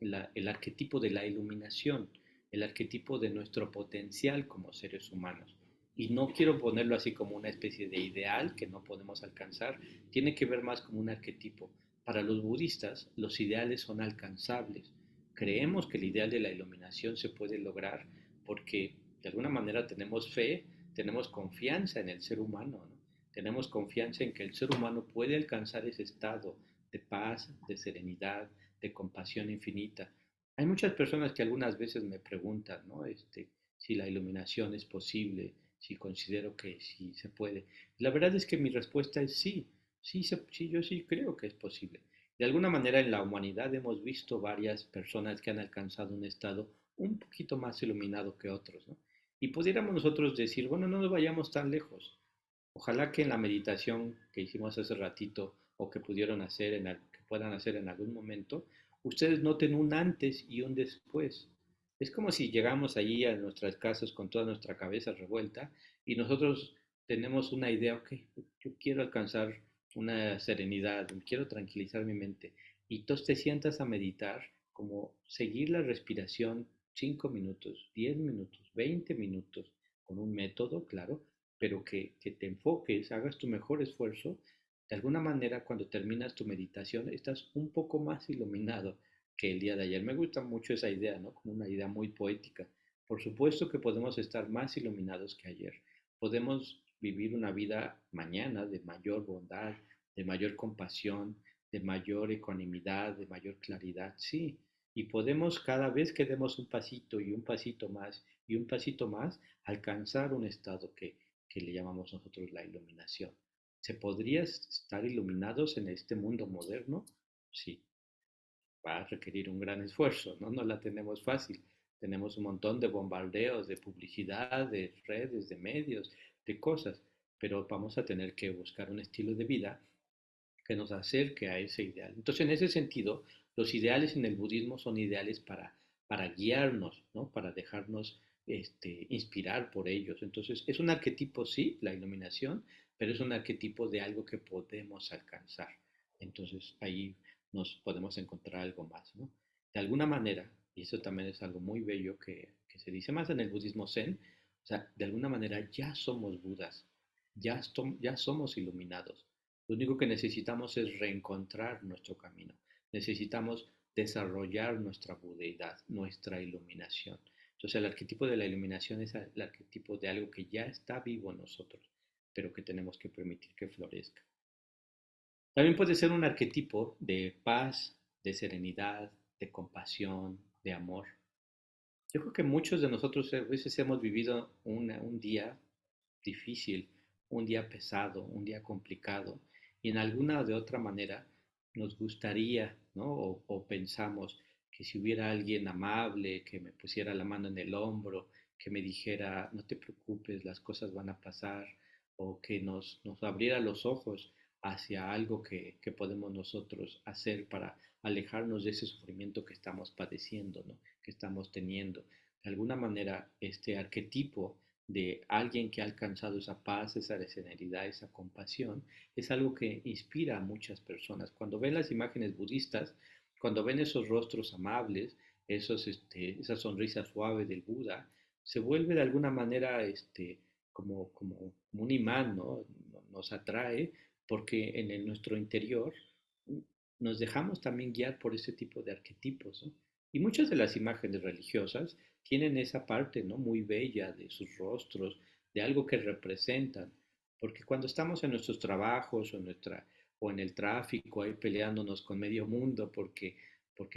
el arquetipo de la iluminación, el arquetipo de nuestro potencial como seres humanos. Y no quiero ponerlo así como una especie de ideal que no podemos alcanzar, tiene que ver más como un arquetipo. Para los budistas, los ideales son alcanzables. Creemos que el ideal de la iluminación se puede lograr porque de alguna manera tenemos fe, tenemos confianza en el ser humano, ¿no? Tenemos confianza en que el ser humano puede alcanzar ese estado de paz, de serenidad, de compasión infinita. Hay muchas personas que algunas veces me preguntan, ¿no? Si la iluminación es posible, si considero que sí se puede. La verdad es que mi respuesta es sí, sí, yo sí creo que es posible. De alguna manera en la humanidad hemos visto varias personas que han alcanzado un estado un poquito más iluminado que otros, ¿no? Y pudiéramos nosotros decir, bueno, no nos vayamos tan lejos. Ojalá que en la meditación que hicimos hace ratito o que pudieron hacer que puedan hacer en algún momento, ustedes noten un antes y un después. Es como si llegamos allí a nuestras casas con toda nuestra cabeza revuelta y nosotros tenemos una idea, ok, yo quiero alcanzar una serenidad, quiero tranquilizar mi mente. Y entonces te sientas a meditar, como seguir la respiración 5 minutos, 10 minutos, 20 minutos, con un método, claro, pero que te enfoques, hagas tu mejor esfuerzo, de alguna manera cuando terminas tu meditación estás un poco más iluminado que el día de ayer. Me gusta mucho esa idea, ¿no? Como una idea muy poética. Por supuesto que podemos estar más iluminados que ayer. Podemos vivir una vida mañana de mayor bondad, de mayor compasión, de mayor ecuanimidad, de mayor claridad, sí. Y podemos cada vez que demos un pasito y un pasito más y un pasito más, alcanzar un estado que le llamamos nosotros la iluminación. ¿Se podría estar iluminados en este mundo moderno? Sí, va a requerir un gran esfuerzo, ¿no? No la tenemos fácil. Tenemos un montón de bombardeos, de publicidad, de redes, de medios, de cosas, pero vamos a tener que buscar un estilo de vida que nos acerque a ese ideal. Entonces, en ese sentido, los ideales en el budismo son ideales para guiarnos, ¿no? Para dejarnos inspirar por ellos. Entonces, es un arquetipo, sí, la iluminación, pero es un arquetipo de algo que podemos alcanzar. Entonces, ahí nos podemos encontrar algo más, ¿no? De alguna manera, y eso también es algo muy bello que se dice más en el budismo zen, o sea, de alguna manera ya somos budas, ya somos iluminados. Lo único que necesitamos es reencontrar nuestro camino. Necesitamos desarrollar nuestra budeidad, nuestra iluminación. Entonces el arquetipo de la iluminación es el arquetipo de algo que ya está vivo en nosotros, pero que tenemos que permitir que florezca. También puede ser un arquetipo de paz, de serenidad, de compasión, de amor. Yo creo que muchos de nosotros a veces hemos vivido un día difícil, un día pesado, un día complicado, y en alguna o de otra manera nos gustaría, ¿no? O pensamos que si hubiera alguien amable, que me pusiera la mano en el hombro, que me dijera, no te preocupes, las cosas van a pasar, o que nos abriera los ojos hacia algo que podemos nosotros hacer para alejarnos de ese sufrimiento que estamos padeciendo, ¿no? Que estamos teniendo. De alguna manera, este arquetipo de alguien que ha alcanzado esa paz, esa serenidad, esa compasión, es algo que inspira a muchas personas. Cuando ven las imágenes budistas, cuando ven esos rostros amables, esa sonrisa suave del Buda, se vuelve de alguna manera como un imán, ¿no? Nos atrae porque nuestro interior nos dejamos también guiar por ese tipo de arquetipos, ¿no? Y muchas de las imágenes religiosas tienen esa parte, ¿no? Muy bella de sus rostros, de algo que representan, porque cuando estamos en nuestros trabajos o en el tráfico, ahí peleándonos con medio mundo porque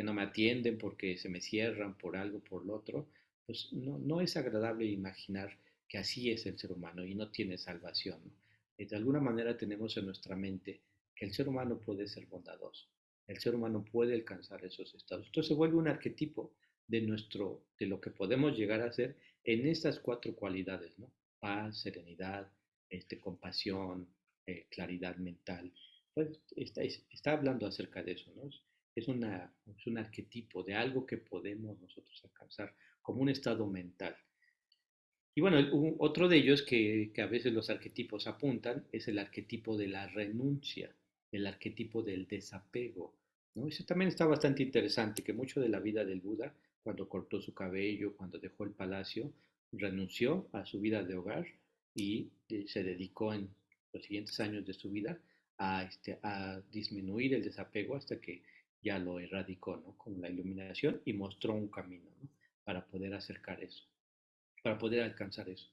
no me atienden, porque se me cierran por algo, por lo otro, pues no es agradable imaginar que así es el ser humano y no tiene salvación, ¿no? De alguna manera tenemos en nuestra mente que el ser humano puede ser bondadoso, el ser humano puede alcanzar esos estados. Entonces se vuelve un arquetipo de lo que podemos llegar a ser en estas cuatro cualidades, ¿no? Paz, serenidad, compasión, claridad mental. Pues está hablando acerca de eso, ¿no? Es un arquetipo de algo que podemos nosotros alcanzar como un estado mental. Y bueno, otro de ellos que a veces los arquetipos apuntan es el arquetipo de la renuncia, el arquetipo del desapego, ¿no? Eso también está bastante interesante, que mucho de la vida del Buda, cuando cortó su cabello, cuando dejó el palacio, renunció a su vida de hogar y se dedicó en los siguientes años de su vida a disminuir el desapego hasta que ya lo erradicó, ¿no? Con la iluminación y mostró un camino, ¿no? Para poder acercar eso, para poder alcanzar eso.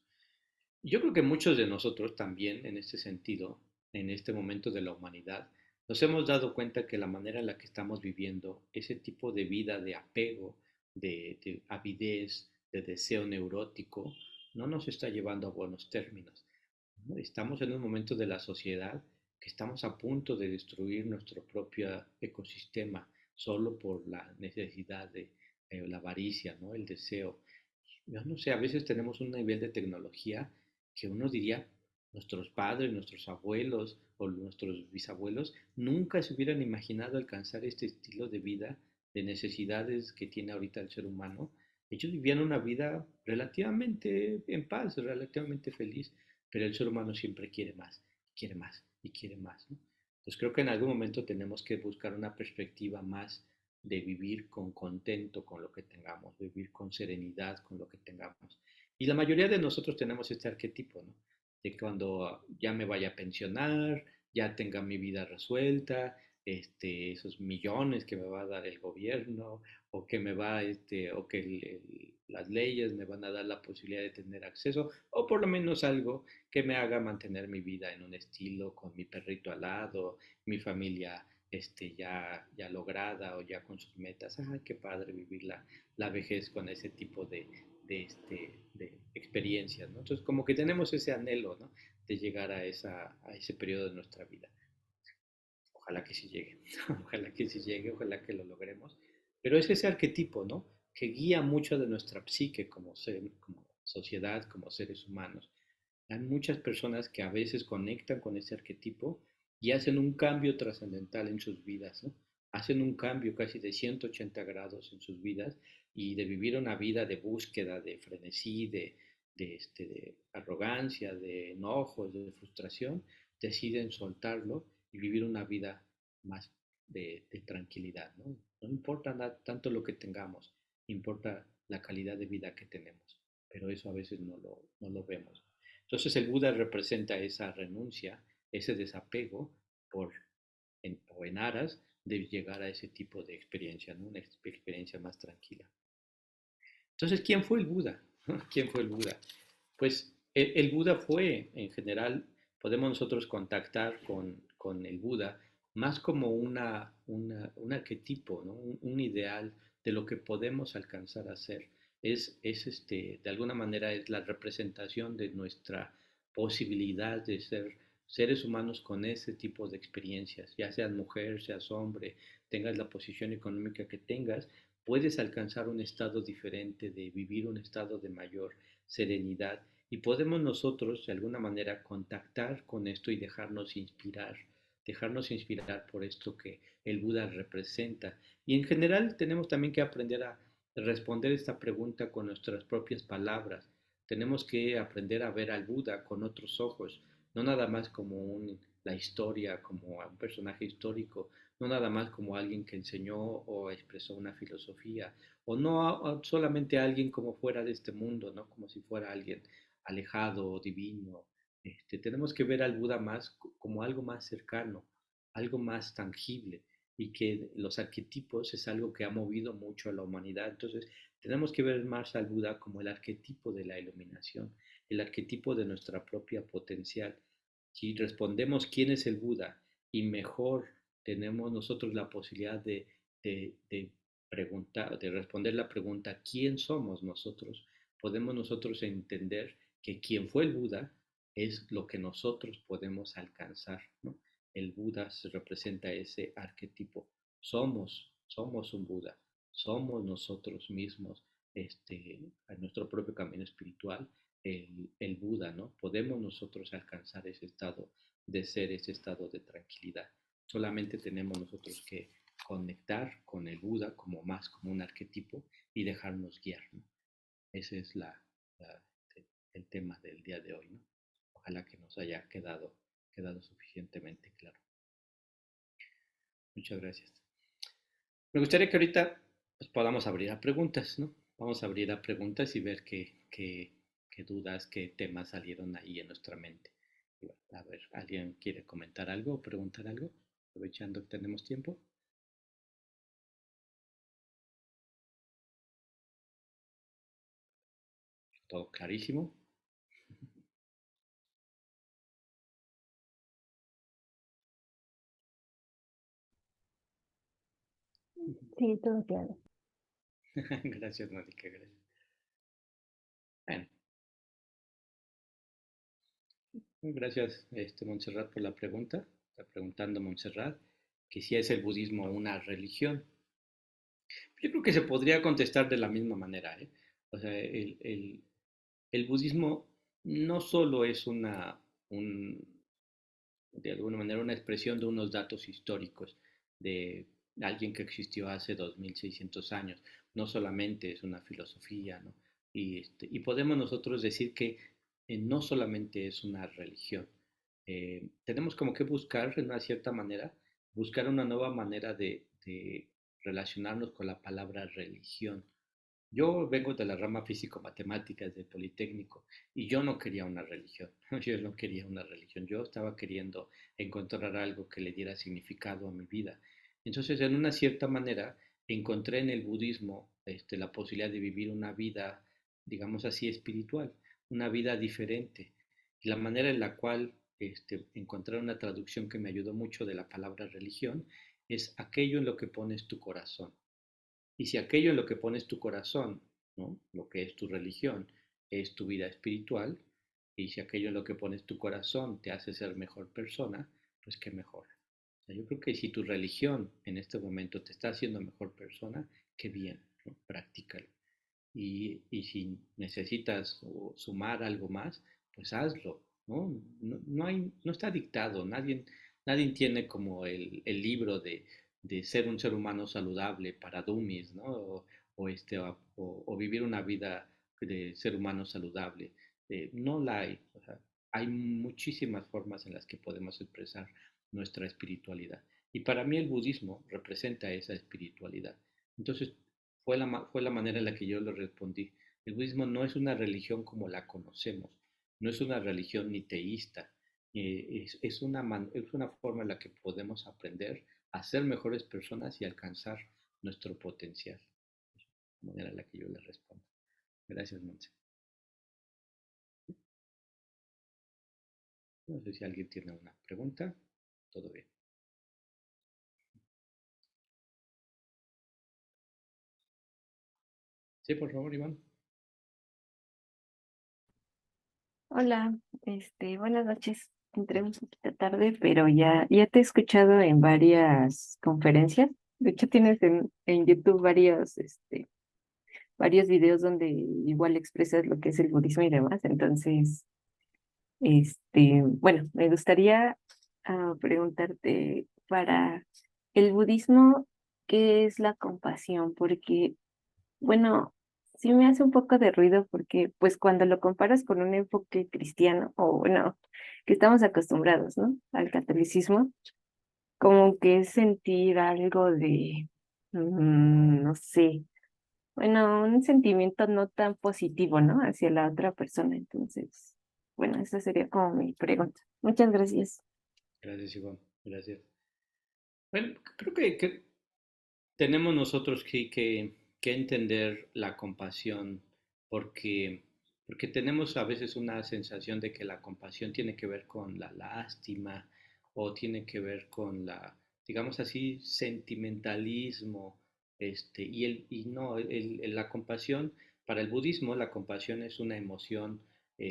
Yo creo que muchos de nosotros también, en este sentido, en este momento de la humanidad, nos hemos dado cuenta que la manera en la que estamos viviendo, ese tipo de vida de apego, de avidez, de deseo neurótico, no nos está llevando a buenos términos, ¿no? Estamos en un momento de la sociedad que estamos a punto de destruir nuestro propio ecosistema solo por la necesidad de la avaricia, ¿no? El deseo. Yo no sé, a veces tenemos un nivel de tecnología que uno diría, nuestros padres, nuestros abuelos o nuestros bisabuelos nunca se hubieran imaginado alcanzar este estilo de vida, de necesidades que tiene ahorita el ser humano. Ellos vivían una vida relativamente en paz, relativamente feliz, pero el ser humano siempre quiere más y quiere más, ¿no? Entonces creo que en algún momento tenemos que buscar una perspectiva más de vivir con contento con lo que tengamos, vivir con serenidad con lo que tengamos. Y la mayoría de nosotros tenemos este arquetipo, ¿no? De cuando ya me vaya a pensionar, ya tenga mi vida resuelta, esos millones que me va a dar el gobierno, o que me va, o que las leyes me van a dar la posibilidad de tener acceso, o por lo menos algo que me haga mantener mi vida en un estilo, con mi perrito al lado, mi familia ya lograda o ya con sus metas. ¡Ay, qué padre vivir la vejez con ese tipo de experiencias! ¿No? Entonces, como que tenemos ese anhelo, ¿no? De llegar a ese periodo de nuestra vida. Ojalá que sí llegue, ojalá que sí llegue, ojalá que lo logremos. Pero es ese arquetipo, ¿no? Que guía mucho de nuestra psique como sociedad, como seres humanos. Hay muchas personas que a veces conectan con ese arquetipo y hacen un cambio trascendental en sus vidas, ¿no? Hacen un cambio casi de 180 grados en sus vidas y de vivir una vida de búsqueda, de frenesí, de arrogancia, de enojos, de frustración, deciden soltarlo y vivir una vida más de tranquilidad, ¿no? No importa tanto lo que tengamos, importa la calidad de vida que tenemos, pero eso a veces no lo vemos. Entonces el Buda representa esa renuncia, ese desapego por, o en aras de llegar a ese tipo de experiencia, ¿no? Una experiencia más tranquila. Entonces, ¿quién fue el Buda? ¿Quién fue el Buda? Pues el Buda fue, en general, podemos nosotros contactar con el Buda más como un arquetipo, ¿no? Un ideal de lo que podemos alcanzar a ser. De alguna manera, es la representación de nuestra posibilidad de ser seres humanos con ese tipo de experiencias, ya seas mujer, seas hombre, tengas la posición económica que tengas, puedes alcanzar un estado diferente de vivir un estado de mayor serenidad y podemos nosotros de alguna manera contactar con esto y dejarnos inspirar dejarnos inspirar por esto que el Buda representa. Y en general tenemos también que aprender a responder esta pregunta con nuestras propias palabras. Tenemos que aprender a ver al Buda con otros ojos, no nada más como la historia, como un personaje histórico, no nada más como alguien que enseñó o expresó una filosofía, o no solamente alguien como fuera de este mundo, ¿no? Como si fuera alguien alejado o divino. Tenemos que ver al Buda más como algo más cercano, algo más tangible, y que los arquetipos es algo que ha movido mucho a la humanidad. Entonces, tenemos que ver más al Buda como el arquetipo de la iluminación, el arquetipo de nuestra propia potencial. Si respondemos quién es el Buda y mejor tenemos nosotros la posibilidad de preguntar, de responder la pregunta ¿quién somos nosotros? Podemos nosotros entender que quien fue el Buda es lo que nosotros podemos alcanzar, ¿no? El Buda se representa ese arquetipo. Somos un Buda, somos nosotros mismos, a nuestro propio camino espiritual, el Buda, ¿no? Podemos nosotros alcanzar ese estado de ser, ese estado de tranquilidad. Solamente tenemos nosotros que conectar con el Buda como más como un arquetipo y dejarnos guiar, ¿no? Ese es la, el tema del día de hoy, ¿no? Ojalá que nos haya quedado suficientemente claro. Muchas gracias. Me gustaría que ahorita pues, podamos abrir a preguntas, ¿no? Vamos a abrir a preguntas y ver qué dudas, qué temas salieron ahí en nuestra mente. A ver, ¿alguien quiere comentar algo o preguntar algo? Aprovechando que tenemos tiempo. Todo clarísimo.
Sí, todo claro.
Gracias, Mónica. Gracias. Bueno, gracias, Montserrat, por la pregunta. Está preguntando Montserrat que si es el budismo una religión. Yo creo que se podría contestar de la misma manera, ¿eh? O sea, el budismo no solo es de alguna manera una expresión de unos datos históricos de alguien que existió hace 2600 años, no solamente es una filosofía, ¿no? Y podemos nosotros decir que no solamente es una religión. Tenemos como que buscar, de una cierta manera, buscar una nueva manera de relacionarnos con la palabra religión. Yo vengo de la rama físico-matemáticas del Politécnico y yo no quería una religión, yo no quería una religión, yo estaba queriendo encontrar algo que le diera significado a mi vida. Entonces, en una cierta manera, encontré en el budismo la posibilidad de vivir una vida, digamos así, espiritual, una vida diferente. Y la manera en la cual encontrar una traducción que me ayudó mucho de la palabra religión es aquello en lo que pones tu corazón. Y si aquello en lo que pones tu corazón, ¿no? Lo que es tu religión, es tu vida espiritual, y si aquello en lo que pones tu corazón te hace ser mejor persona, pues qué mejor. O sea, yo creo que si tu religión en este momento te está haciendo mejor persona, qué bien, ¿no? Practícalo. Y si necesitas sumar algo más, pues hazlo, ¿no? No está dictado, nadie tiene como el libro de ser un ser humano saludable para dummies, ¿no? O vivir una vida de ser humano saludable. No la hay, o sea, hay muchísimas formas en las que podemos expresar nuestra espiritualidad. Y para mí el budismo representa esa espiritualidad. Entonces, fue la manera en la que yo le respondí. El budismo no es una religión como la conocemos, no es una religión ni teísta, es una forma en la que podemos aprender a ser mejores personas y alcanzar nuestro potencial. Es la manera en la que yo le respondo. Gracias, Monse. No sé si alguien tiene una pregunta. Todo bien. Sí, por favor, Iván.
Hola, buenas noches. Entré un poquito tarde, pero ya te he escuchado en varias conferencias. De hecho, tienes en YouTube varios videos donde igual expresas lo que es el budismo y demás. Entonces, bueno, me gustaría a preguntarte para el budismo, ¿qué es la compasión? Porque, bueno, sí me hace un poco de ruido porque, pues, cuando lo comparas con un enfoque cristiano, o bueno, que estamos acostumbrados, ¿no? Al catolicismo, como que es sentir algo de, no sé, bueno, un sentimiento no tan positivo, ¿no? Hacia la otra persona. Entonces, bueno, esa sería como mi pregunta. Muchas gracias.
Gracias, Iván. Gracias. Bueno, creo que tenemos nosotros que entender la compasión porque, porque tenemos a veces una sensación de que la compasión tiene que ver con la lástima o tiene que ver con la, digamos así, sentimentalismo, y no, la compasión, para el budismo, la compasión es una emoción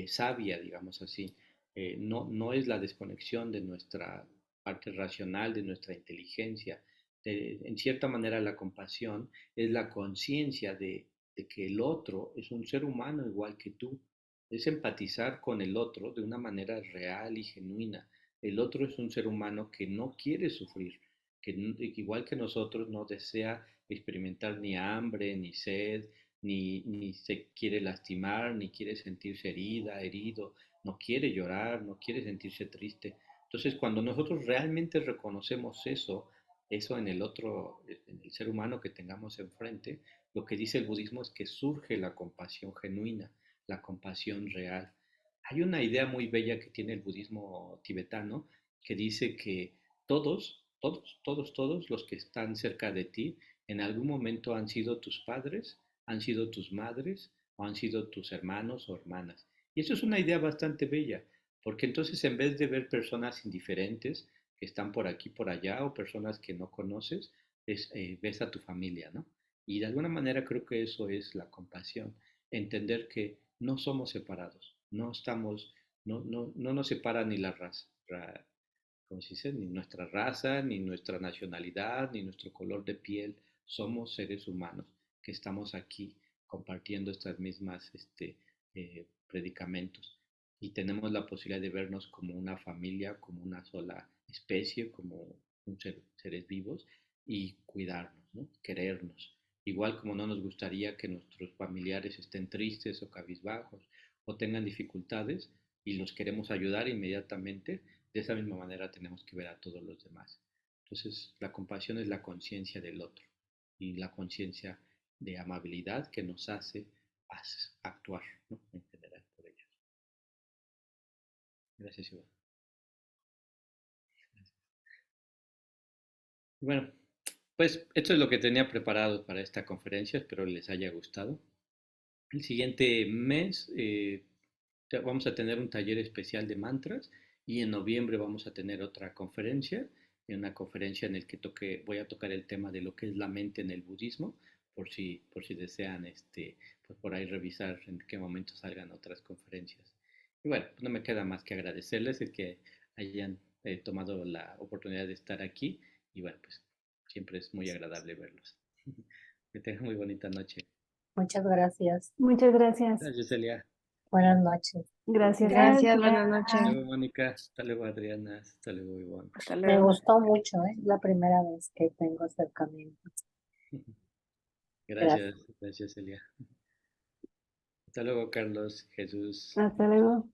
sabia, digamos así. No es la desconexión de nuestra parte racional, de nuestra inteligencia. En cierta manera, la compasión es la conciencia de que el otro es un ser humano igual que tú. Es empatizar con el otro de una manera real y genuina. El otro es un ser humano que no quiere sufrir, que igual que nosotros no desea experimentar ni hambre, ni sed, ni se quiere lastimar, ni quiere sentirse herida, herido, no quiere llorar, no quiere sentirse triste. Entonces, cuando nosotros realmente reconocemos eso en el otro, en el ser humano que tengamos enfrente, lo que dice el budismo es que surge la compasión genuina, la compasión real. Hay una idea muy bella que tiene el budismo tibetano que dice que todos los que están cerca de ti en algún momento han sido tus padres, han sido tus madres o han sido tus hermanos o hermanas. Y eso es una idea bastante bella, porque entonces en vez de ver personas indiferentes que están por aquí, por allá, o personas que no conoces, ves a tu familia, ¿no? Y de alguna manera creo que eso es la compasión, entender que no somos separados, no estamos, no nos separa ni la raza, como se dice, ni nuestra raza, ni nuestra nacionalidad, ni nuestro color de piel. Somos seres humanos que estamos aquí compartiendo estas mismas predicamentos y tenemos la posibilidad de vernos como una familia, como una sola especie, como seres vivos y cuidarnos, ¿no? Querernos. Igual como no nos gustaría que nuestros familiares estén tristes o cabizbajos o tengan dificultades y los queremos ayudar inmediatamente, de esa misma manera tenemos que ver a todos los demás. Entonces, la compasión es la conciencia del otro y la conciencia de amabilidad que nos hace actuar, ¿no? En general por ellos. Gracias, Iván. Bueno, pues esto es lo que tenía preparado para esta conferencia. Espero les haya gustado. El siguiente mes vamos a tener un taller especial de mantras y en noviembre vamos a tener otra conferencia, una conferencia en la que voy a tocar el tema de lo que es la mente en el budismo, por si desean pues por ahí revisar en qué momento salgan otras conferencias. Y bueno, pues no me queda más que agradecerles el que hayan tomado la oportunidad de estar aquí y bueno, pues siempre es muy agradable verlos. Que tengan muy bonita noche.
Muchas gracias.
Muchas gracias.
Gracias, Elia.
Buenas noches.
Gracias.
Gracias, buenas noches.
Hasta luego, Mónica. Hasta luego, Adriana. Hasta luego, Ivonne.
Hasta
Me
luego.
gustó mucho, ¿eh? La primera vez que tengo acercamiento. Gracias.
Gracias, gracias, Elia. Hasta luego, Carlos, Jesús.
Hasta luego.